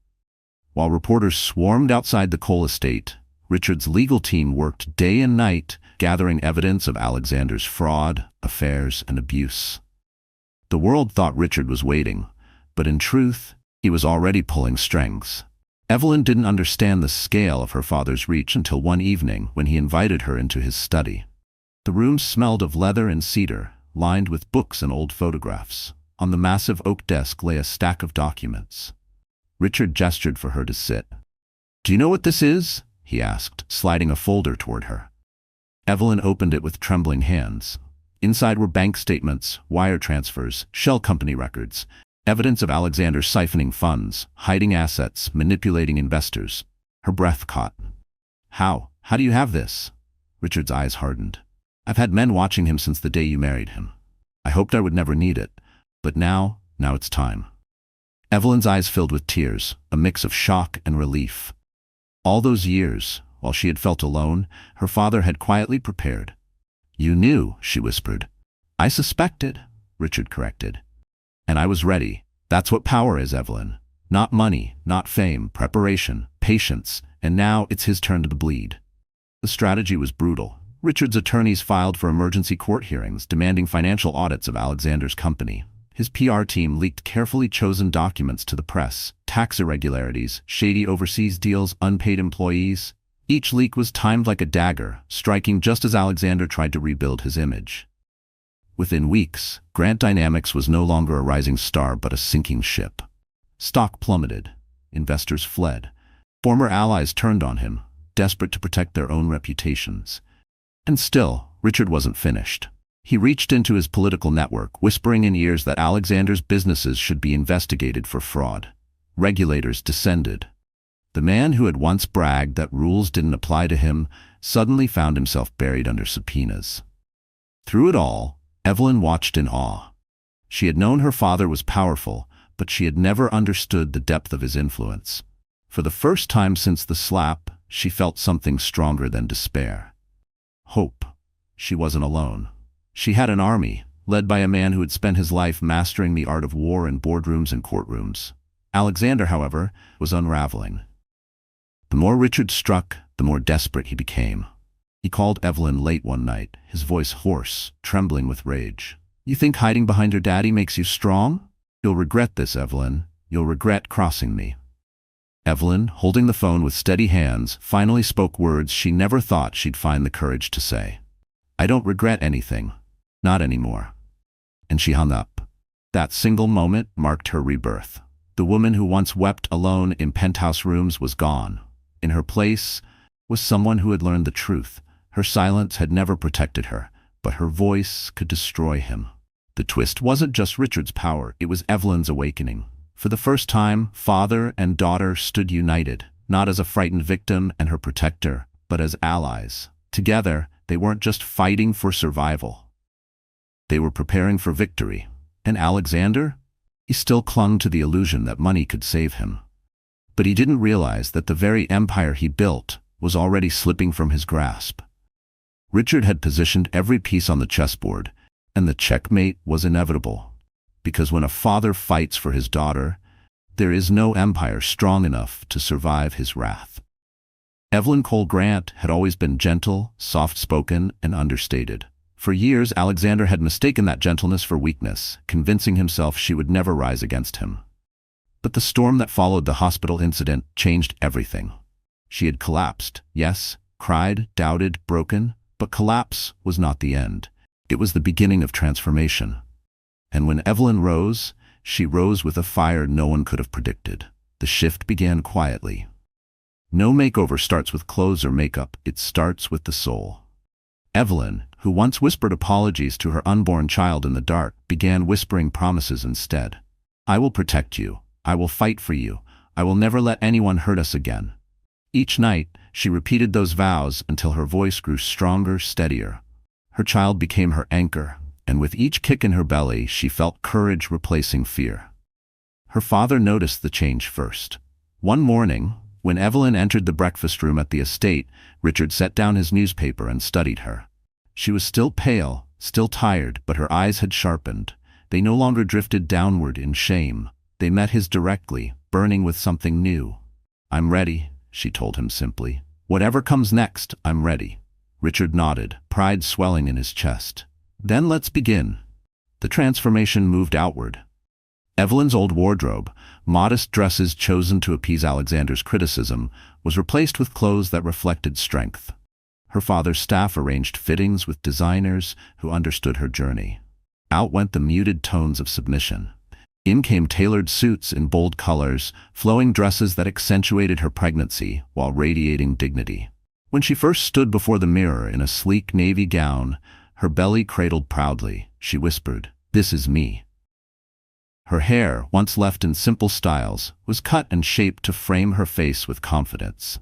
While reporters swarmed outside the Cole estate, Richard's legal team worked day and night, gathering evidence of Alexander's fraud, affairs, and abuse. The world thought Richard was waiting, but in truth, he was already pulling strings. Evelyn didn't understand the scale of her father's reach until one evening when he invited her into his study. The room smelled of leather and cedar, lined with books and old photographs. On the massive oak desk lay a stack of documents. Richard gestured for her to sit. "Do you know what this is?" he asked, sliding a folder toward her. Evelyn opened it with trembling hands. Inside were bank statements, wire transfers, shell company records, evidence of Alexander siphoning funds, hiding assets, manipulating investors. Her breath caught. How do you have this?" Richard's eyes hardened. "I've had men watching him since the day you married him. I hoped I would never need it, but now it's time." Evelyn's eyes filled with tears, a mix of shock and relief. All those years, while she had felt alone, her father had quietly prepared. "You knew," she whispered. "I suspected," Richard corrected. "And I was ready. That's what power is, Evelyn. Not money, not fame, preparation, patience, and now it's his turn to bleed." The strategy was brutal. Richard's attorneys filed for emergency court hearings demanding financial audits of Alexander's company. His PR team leaked carefully chosen documents to the press, tax irregularities, shady overseas deals, unpaid employees. Each leak was timed like a dagger, striking just as Alexander tried to rebuild his image. Within weeks, Grant Dynamics was no longer a rising star but a sinking ship. Stock plummeted. Investors fled. Former allies turned on him, desperate to protect their own reputations. And still, Richard wasn't finished. He reached into his political network, whispering in ears that Alexander's businesses should be investigated for fraud. Regulators descended. The man who had once bragged that rules didn't apply to him suddenly found himself buried under subpoenas. Through it all, Evelyn watched in awe. She had known her father was powerful, but she had never understood the depth of his influence. For the first time since the slap, she felt something stronger than despair. Hope. She wasn't alone. She had an army, led by a man who had spent his life mastering the art of war in boardrooms and courtrooms. Alexander, however, was unraveling. The more Richard struck, the more desperate he became. He called Evelyn late one night, his voice hoarse, trembling with rage. "You think hiding behind your daddy makes you strong? You'll regret this, Evelyn. You'll regret crossing me." Evelyn, holding the phone with steady hands, finally spoke words she never thought she'd find the courage to say. "I don't regret anything. Not anymore." And she hung up. That single moment marked her rebirth. The woman who once wept alone in penthouse rooms was gone. In her place was someone who had learned the truth. Her silence had never protected her, but her voice could destroy him. The twist wasn't just Richard's power, it was Evelyn's awakening. For the first time, father and daughter stood united, not as a frightened victim and her protector, but as allies. Together, they weren't just fighting for survival. They were preparing for victory. And Alexander? He still clung to the illusion that money could save him. But he didn't realize that the very empire he built was already slipping from his grasp. Richard had positioned every piece on the chessboard, and the checkmate was inevitable. Because when a father fights for his daughter, there is no empire strong enough to survive his wrath. Evelyn Cole Grant had always been gentle, soft-spoken, and understated. For years, Alexander had mistaken that gentleness for weakness, convincing himself she would never rise against him. But the storm that followed the hospital incident changed everything. She had collapsed, yes, cried, doubted, broken, but collapse was not the end. It was the beginning of transformation. And when Evelyn rose, she rose with a fire no one could have predicted. The shift began quietly. No makeover starts with clothes or makeup, it starts with the soul. Evelyn, who once whispered apologies to her unborn child in the dark, began whispering promises instead. "I will protect you. I will fight for you. I will never let anyone hurt us again." Each night, she repeated those vows until her voice grew stronger, steadier. Her child became her anchor, and with each kick in her belly, she felt courage replacing fear. Her father noticed the change first. One morning, when Evelyn entered the breakfast room at the estate, Richard set down his newspaper and studied her. She was still pale, still tired, but her eyes had sharpened. They no longer drifted downward in shame. They met his directly, burning with something new. "I'm ready," she told him simply. "Whatever comes next, I'm ready." Richard nodded, pride swelling in his chest. "Then let's begin." The transformation moved outward. Evelyn's old wardrobe, modest dresses chosen to appease Alexander's criticism, was replaced with clothes that reflected strength. Her father's staff arranged fittings with designers who understood her journey. Out went the muted tones of submission. In came tailored suits in bold colors, flowing dresses that accentuated her pregnancy while radiating dignity. When she first stood before the mirror in a sleek navy gown, her belly cradled proudly, she whispered, "This is me." Her hair, once left in simple styles, was cut and shaped to frame her face with confidence.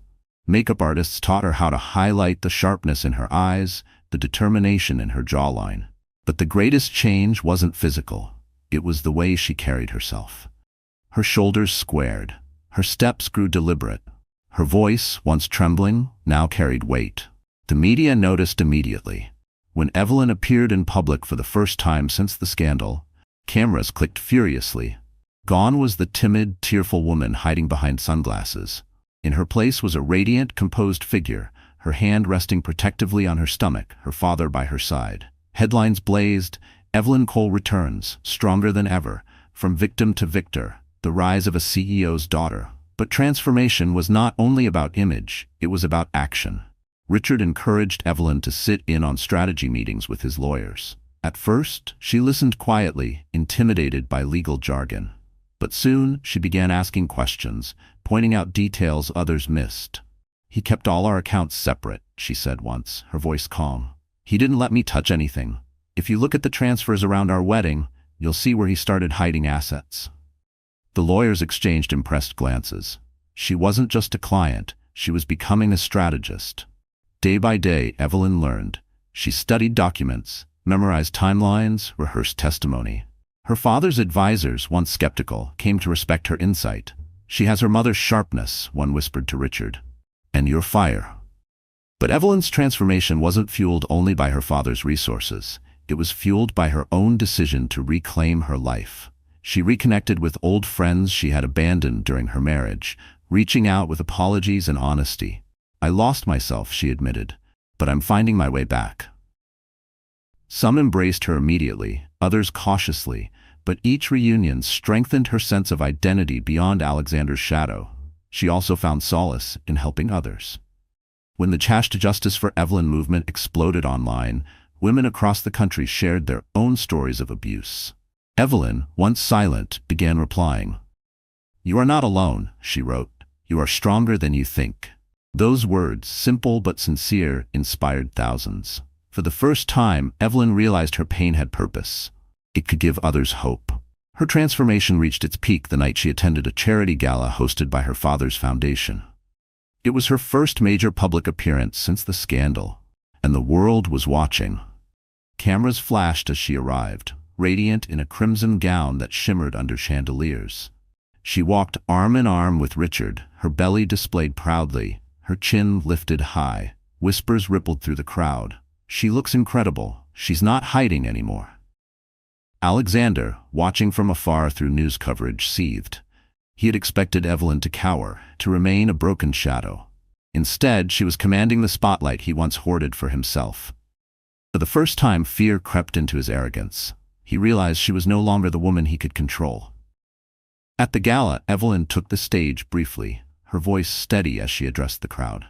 Makeup artists taught her how to highlight the sharpness in her eyes, the determination in her jawline. But the greatest change wasn't physical. It was the way she carried herself. Her shoulders squared. Her steps grew deliberate. Her voice, once trembling, now carried weight. The media noticed immediately. When Evelyn appeared in public for the first time since the scandal, cameras clicked furiously. Gone was the timid, tearful woman hiding behind sunglasses. In her place was a radiant, composed figure, her hand resting protectively on her stomach, her father by her side. Headlines blazed, Evelyn Cole returns, stronger than ever, from victim to victor, the rise of a CEO's daughter. But transformation was not only about image, it was about action. Richard encouraged Evelyn to sit in on strategy meetings with his lawyers. At first, she listened quietly, intimidated by legal jargon. But soon, she began asking questions, pointing out details others missed. "He kept all our accounts separate," she said once, her voice calm. "He didn't let me touch anything. If you look at the transfers around our wedding, you'll see where he started hiding assets." The lawyers exchanged impressed glances. She wasn't just a client, she was becoming a strategist. Day by day, Evelyn learned. She studied documents, memorized timelines, rehearsed testimony. Her father's advisors, once skeptical, came to respect her insight. "She has her mother's sharpness," one whispered to Richard. "And your fire." But Evelyn's transformation wasn't fueled only by her father's resources. It was fueled by her own decision to reclaim her life. She reconnected with old friends she had abandoned during her marriage, reaching out with apologies and honesty. "I lost myself," she admitted, "but I'm finding my way back." Some embraced her immediately, others cautiously, but each reunion strengthened her sense of identity beyond Alexander's shadow. She also found solace in helping others. When the Cash to Justice for Evelyn movement exploded online, women across the country shared their own stories of abuse. Evelyn, once silent, began replying. "You are not alone," she wrote. "You are stronger than you think." Those words, simple but sincere, inspired thousands. For the first time, Evelyn realized her pain had purpose. It could give others hope. Her transformation reached its peak the night she attended a charity gala hosted by her father's foundation. It was her first major public appearance since the scandal, and the world was watching. Cameras flashed as she arrived, radiant in a crimson gown that shimmered under chandeliers. She walked arm in arm with Richard, her belly displayed proudly, her chin lifted high. Whispers rippled through the crowd. "She looks incredible. She's not hiding anymore." Alexander, watching from afar through news coverage, seethed. He had expected Evelyn to cower, to remain a broken shadow. Instead, she was commanding the spotlight he once hoarded for himself. For the first time, fear crept into his arrogance. He realized she was no longer the woman he could control. At the gala, Evelyn took the stage briefly, her voice steady as she addressed the crowd.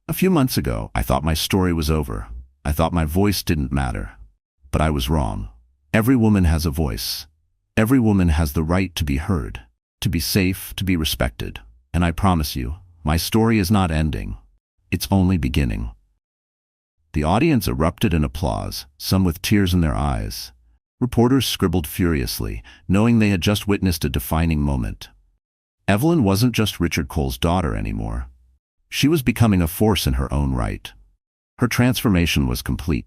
"A few months ago, I thought my story was over. I thought my voice didn't matter. But I was wrong. Every woman has a voice. Every woman has the right to be heard, to be safe, to be respected. And I promise you, my story is not ending. It's only beginning." The audience erupted in applause, some with tears in their eyes. Reporters scribbled furiously, knowing they had just witnessed a defining moment. Evelyn wasn't just Richard Cole's daughter anymore. She was becoming a force in her own right. Her transformation was complete,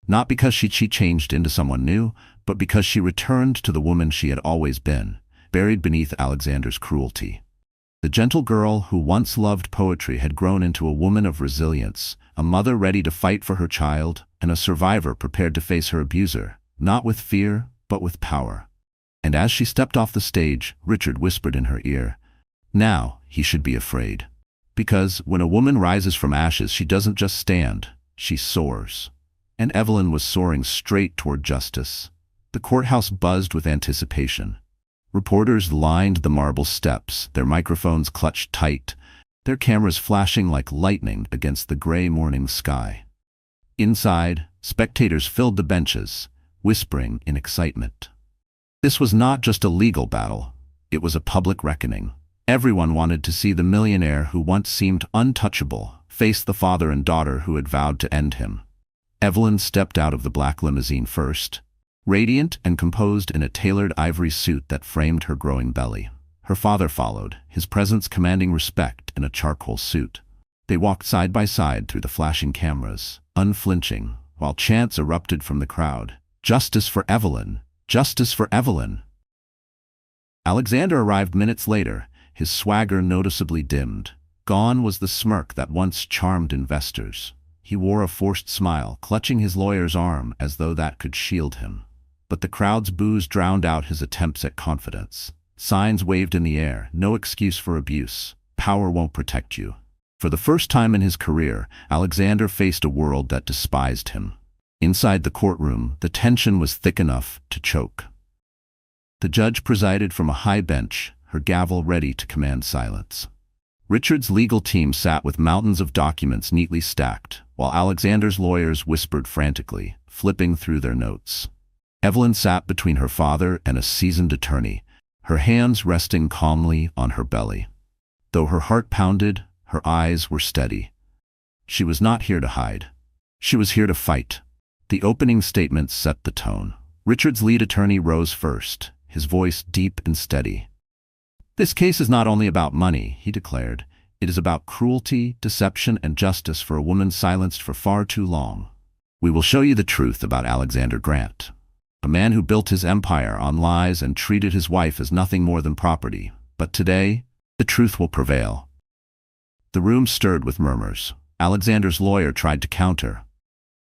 not because she changed into someone new, but because she returned to the woman she had always been, buried beneath Alexander's cruelty. The gentle girl who once loved poetry had grown into a woman of resilience, a mother ready to fight for her child, and a survivor prepared to face her abuser, not with fear, but with power. And as she stepped off the stage, Richard whispered in her ear, "Now he should be afraid." Because when a woman rises from ashes, she doesn't just stand, she soars. And Evelyn was soaring straight toward justice. The courthouse buzzed with anticipation. Reporters lined the marble steps, their microphones clutched tight, their cameras flashing like lightning against the gray morning sky. Inside, spectators filled the benches, whispering in excitement. This was not just a legal battle, it was a public reckoning. Everyone wanted to see the millionaire who once seemed untouchable face the father and daughter who had vowed to end him. Evelyn stepped out of the black limousine first, radiant and composed in a tailored ivory suit that framed her growing belly. Her father followed, his presence commanding respect in a charcoal suit. They walked side by side through the flashing cameras, unflinching, while chants erupted from the crowd. "Justice for Evelyn! Justice for Evelyn!" Alexander arrived minutes later, his swagger noticeably dimmed. Gone was the smirk that once charmed investors. He wore a forced smile, clutching his lawyer's arm as though that could shield him. But the crowd's boos drowned out his attempts at confidence. Signs waved in the air, "No excuse for abuse. Power won't protect you." For the first time in his career, Alexander faced a world that despised him. Inside the courtroom, the tension was thick enough to choke. The judge presided from a high bench, her gavel ready to command silence. Richard's legal team sat with mountains of documents neatly stacked, while Alexander's lawyers whispered frantically, flipping through their notes. Evelyn sat between her father and a seasoned attorney, her hands resting calmly on her belly. Though her heart pounded, her eyes were steady. She was not here to hide. She was here to fight. The opening statements set the tone. Richard's lead attorney rose first, his voice deep and steady. "This case is not only about money," he declared. "It is about cruelty, deception, and justice for a woman silenced for far too long. We will show you the truth about Alexander Grant, a man who built his empire on lies and treated his wife as nothing more than property. But today, the truth will prevail." The room stirred with murmurs. Alexander's lawyer tried to counter,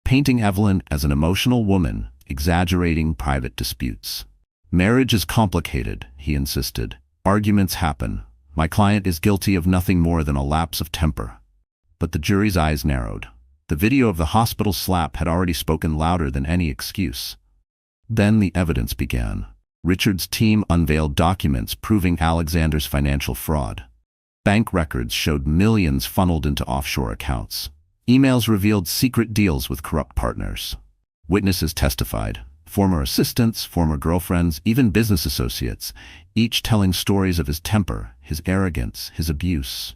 painting Evelyn as an emotional woman, exaggerating private disputes. "Marriage is complicated," he insisted. "Arguments happen. My client is guilty of nothing more than a lapse of temper." But the jury's eyes narrowed. The video of the hospital slap had already spoken louder than any excuse. Then the evidence began. Richard's team unveiled documents proving Alexander's financial fraud. Bank records showed millions funneled into offshore accounts. Emails revealed secret deals with corrupt partners. Witnesses testified. Former assistants, former girlfriends, even business associates, each telling stories of his temper, his arrogance, his abuse.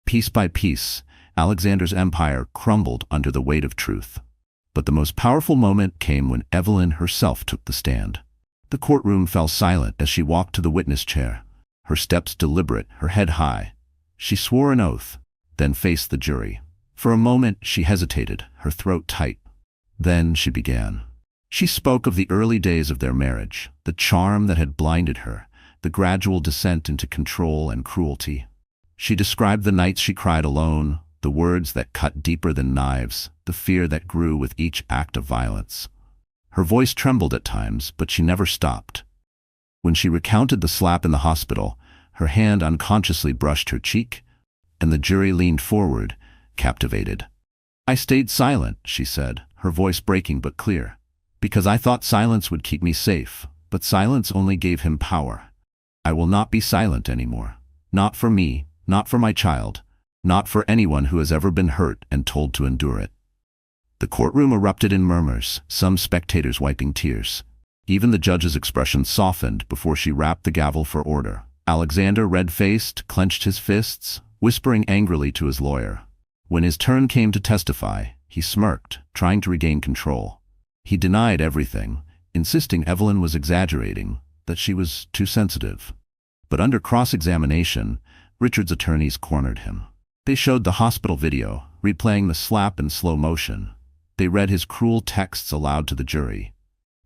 Piece by piece, Alexander's empire crumbled under the weight of truth. But the most powerful moment came when Evelyn herself took the stand. The courtroom fell silent as she walked to the witness chair, her steps deliberate, her head high. She swore an oath, then faced the jury. For a moment she hesitated, her throat tight. Then she began. She spoke of the early days of their marriage, the charm that had blinded her, the gradual descent into control and cruelty. She described the nights she cried alone, the words that cut deeper than knives, the fear that grew with each act of violence. Her voice trembled at times, but she never stopped. When she recounted the slap in the hospital, her hand unconsciously brushed her cheek, and the jury leaned forward, captivated. "I stayed silent," she said, her voice breaking but clear, "because I thought silence would keep me safe, but silence only gave him power. I will not be silent anymore. Not for me, not for my child, not for anyone who has ever been hurt and told to endure it." The courtroom erupted in murmurs, some spectators wiping tears. Even the judge's expression softened before she rapped the gavel for order. Alexander, red-faced, clenched his fists, whispering angrily to his lawyer. When his turn came to testify, he smirked, trying to regain control. He denied everything, insisting Evelyn was exaggerating, that she was too sensitive. But under cross-examination, Richard's attorneys cornered him. They showed the hospital video, replaying the slap in slow motion. They read his cruel texts aloud to the jury.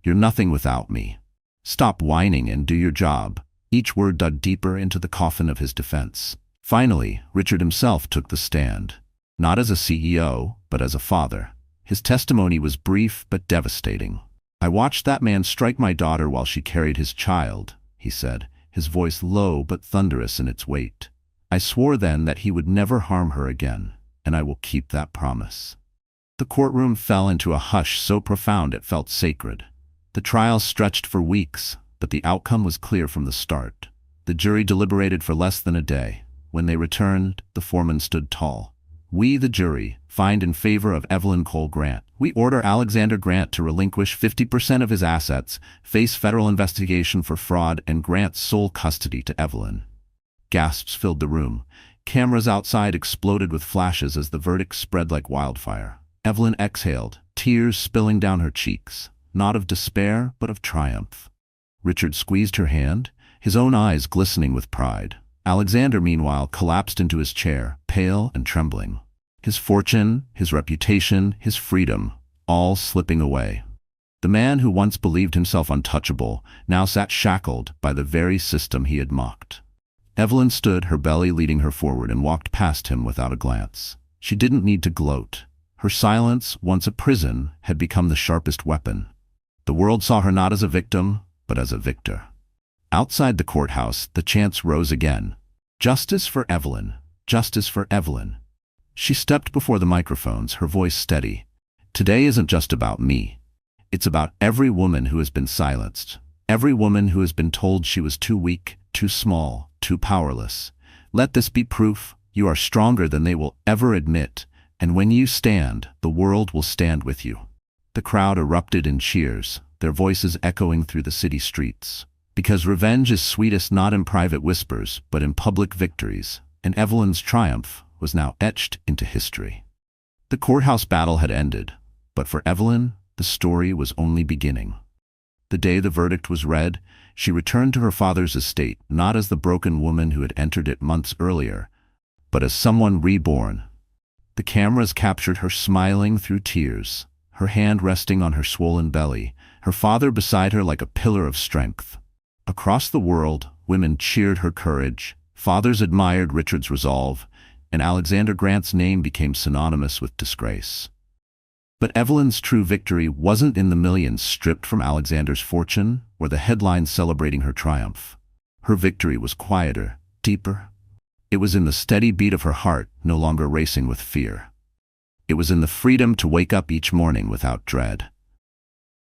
"You're nothing without me. Stop whining and do your job." Each word dug deeper into the coffin of his defense. Finally, Richard himself took the stand. Not as a CEO, but as a father. His testimony was brief but devastating. "I watched that man strike my daughter while she carried his child," he said, his voice low but thunderous in its weight. "I swore then that he would never harm her again, and I will keep that promise." The courtroom fell into a hush so profound it felt sacred. The trial stretched for weeks, but the outcome was clear from the start. The jury deliberated for less than a day. When they returned, the foreman stood tall. "We, the jury, find in favor of Evelyn Cole Grant. We order Alexander Grant to relinquish 50% of his assets, face federal investigation for fraud, and grant sole custody to Evelyn." Gasps filled the room. Cameras outside exploded with flashes as the verdict spread like wildfire. Evelyn exhaled, tears spilling down her cheeks, not of despair, but of triumph. Richard squeezed her hand, his own eyes glistening with pride. Alexander, meanwhile, collapsed into his chair, pale and trembling. His fortune, his reputation, his freedom, all slipping away. The man who once believed himself untouchable now sat shackled by the very system he had mocked. Evelyn stood, her belly leading her forward, and walked past him without a glance. She didn't need to gloat. Her silence, once a prison, had become the sharpest weapon. The world saw her not as a victim, but as a victor. Outside the courthouse, the chants rose again. Justice for Evelyn! Justice for Evelyn! She stepped before the microphones, her voice steady. Today isn't just about me. It's about every woman who has been silenced. Every woman who has been told she was too weak, too small, too powerless. Let this be proof you are stronger than they will ever admit, and when you stand, the world will stand with you. The crowd erupted in cheers, their voices echoing through the city streets. Because revenge is sweetest not in private whispers, but in public victories, and Evelyn's triumph was now etched into history. The courthouse battle had ended, but for Evelyn, the story was only beginning. The day the verdict was read, she returned to her father's estate, not as the broken woman who had entered it months earlier, but as someone reborn. The cameras captured her smiling through tears, her hand resting on her swollen belly, her father beside her like a pillar of strength. Across the world, women cheered her courage, fathers admired Richard's resolve, and Alexander Grant's name became synonymous with disgrace. But Evelyn's true victory wasn't in the millions stripped from Alexander's fortune or the headlines celebrating her triumph. Her victory was quieter, deeper. It was in the steady beat of her heart, no longer racing with fear. It was in the freedom to wake up each morning without dread.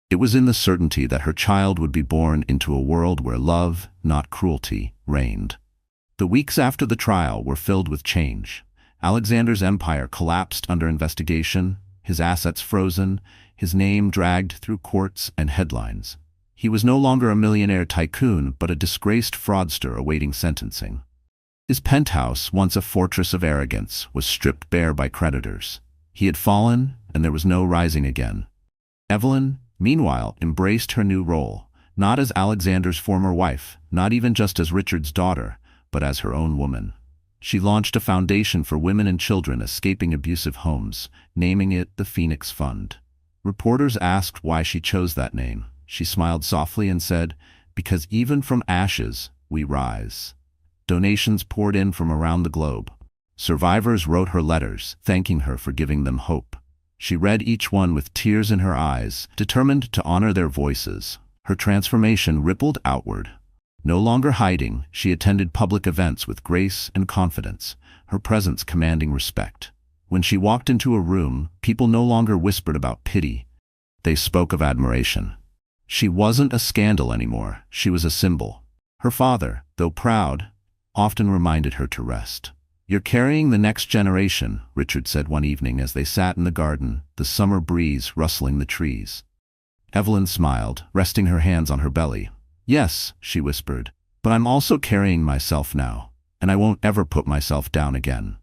It was in the certainty that her child would be born into a world where love, not cruelty, reigned. The weeks after the trial were filled with change. Alexander's empire collapsed under investigation, his assets frozen, his name dragged through courts and headlines. He was no longer a millionaire tycoon, but a disgraced fraudster awaiting sentencing. His penthouse, once a fortress of arrogance, was stripped bare by creditors. He had fallen, and there was no rising again. Evelyn, meanwhile, embraced her new role, not as Alexander's former wife, not even just as Richard's daughter, but as her own woman. She launched a foundation for women and children escaping abusive homes, naming it the Phoenix Fund. Reporters asked why she chose that name. She smiled softly and said, "Because even from ashes, we rise." Donations poured in from around the globe. Survivors wrote her letters, thanking her for giving them hope. She read each one with tears in her eyes, determined to honor their voices. Her transformation rippled outward. No longer hiding, she attended public events with grace and confidence, her presence commanding respect. When she walked into a room, people no longer whispered about pity. They spoke of admiration. She wasn't a scandal anymore, she was a symbol. Her father, though proud, often reminded her to rest. "You're carrying the next generation," Richard said one evening as they sat in the garden, the summer breeze rustling the trees. Evelyn smiled, resting her hands on her belly. "Yes," she whispered, "but I'm also carrying myself now, and I won't ever put myself down again."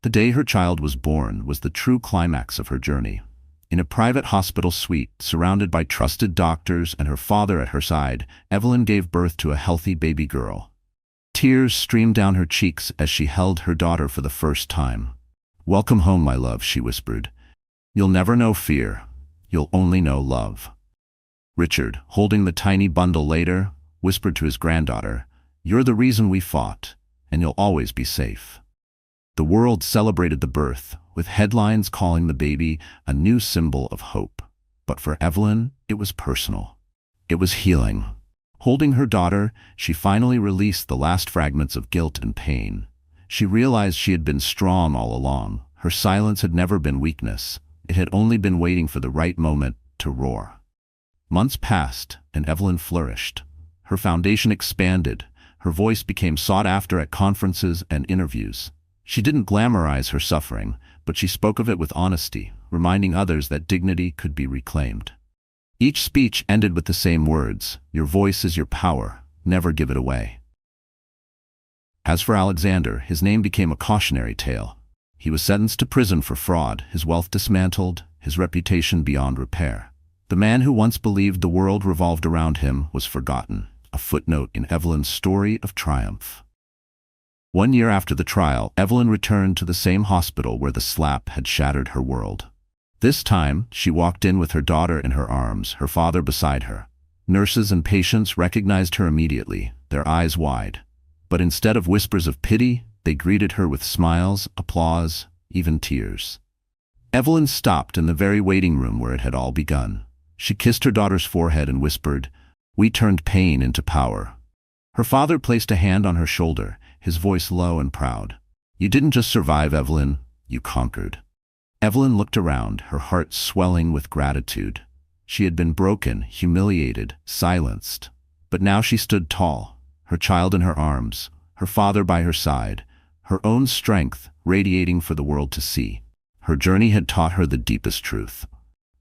The day her child was born was the true climax of her journey. In a private hospital suite, surrounded by trusted doctors and her father at her side, Evelyn gave birth to a healthy baby girl. Tears streamed down her cheeks as she held her daughter for the first time. "Welcome home, my love," she whispered. "You'll never know fear. You'll only know love." Richard, holding the tiny bundle later, whispered to his granddaughter, "You're the reason we fought, and you'll always be safe." The world celebrated the birth, with headlines calling the baby a new symbol of hope. But for Evelyn, it was personal. It was healing. Holding her daughter, she finally released the last fragments of guilt and pain. She realized she had been strong all along. Her silence had never been weakness. It had only been waiting for the right moment to roar. Months passed, and Evelyn flourished. Her foundation expanded. Her voice became sought after at conferences and interviews. She didn't glamorize her suffering, but she spoke of it with honesty, reminding others that dignity could be reclaimed. Each speech ended with the same words, "Your voice is your power. Never give it away." As for Alexander, his name became a cautionary tale. He was sentenced to prison for fraud, his wealth dismantled, his reputation beyond repair. The man who once believed the world revolved around him was forgotten, a footnote in Evelyn's story of triumph. 1 year after the trial, Evelyn returned to the same hospital where the slap had shattered her world. This time, she walked in with her daughter in her arms, her father beside her. Nurses and patients recognized her immediately, their eyes wide. But instead of whispers of pity, they greeted her with smiles, applause, even tears. Evelyn stopped in the very waiting room where it had all begun. She kissed her daughter's forehead and whispered, "We turned pain into power." Her father placed a hand on her shoulder, his voice low and proud. "You didn't just survive, Evelyn, you conquered." Evelyn looked around, her heart swelling with gratitude. She had been broken, humiliated, silenced. But now she stood tall, her child in her arms, her father by her side, her own strength radiating for the world to see. Her journey had taught her the deepest truth.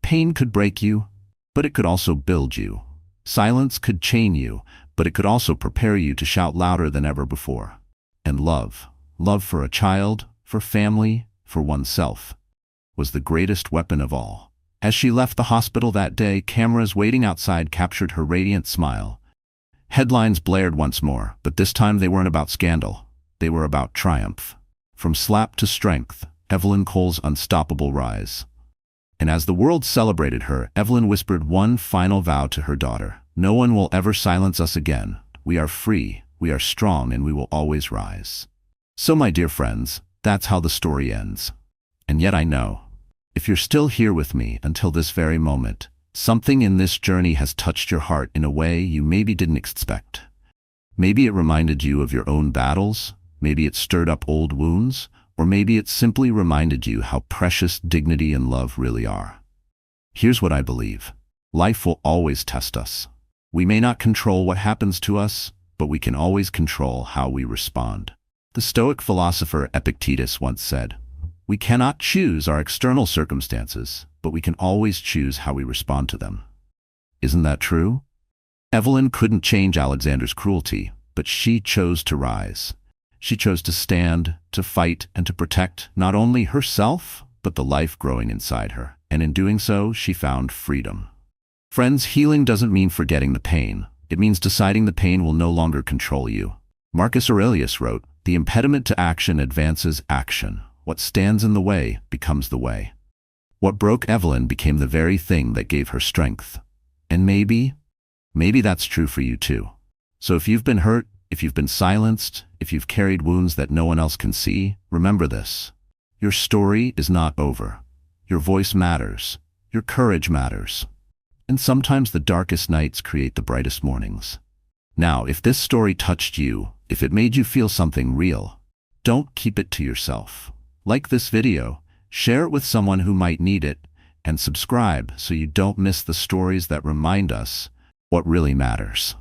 Pain could break you, but it could also build you. Silence could chain you, but it could also prepare you to shout louder than ever before. And love for a child, for family, for oneself, was the greatest weapon of all. As she left the hospital that day, cameras waiting outside captured her radiant smile. Headlines blared once more, but this time they weren't about scandal. They were about triumph. From slap to strength, Evelyn Cole's unstoppable rise. And as the world celebrated her, Evelyn whispered one final vow to her daughter. "No one will ever silence us again. We are free, we are strong, and we will always rise." So, my dear friends, that's how the story ends. And yet I know, if you're still here with me until this very moment, something in this journey has touched your heart in a way you maybe didn't expect. Maybe it reminded you of your own battles, maybe it stirred up old wounds, or maybe it simply reminded you how precious dignity and love really are. Here's what I believe. Life will always test us. We may not control what happens to us, but we can always control how we respond. The Stoic philosopher Epictetus once said, "We cannot choose our external circumstances, but we can always choose how we respond to them." Isn't that true? Evelyn couldn't change Alexander's cruelty, but she chose to rise. She chose to stand, to fight, and to protect not only herself, but the life growing inside her. And in doing so, she found freedom. Friends, healing doesn't mean forgetting the pain. It means deciding the pain will no longer control you. Marcus Aurelius wrote, "The impediment to action advances action. What stands in the way becomes the way." What broke Evelyn became the very thing that gave her strength. And maybe that's true for you too. So if you've been hurt, if you've been silenced, if you've carried wounds that no one else can see, remember this. Your story is not over. Your voice matters. Your courage matters. And sometimes the darkest nights create the brightest mornings. Now, if this story touched you, if it made you feel something real, don't keep it to yourself. Like this video, share it with someone who might need it, and subscribe so you don't miss the stories that remind us what really matters.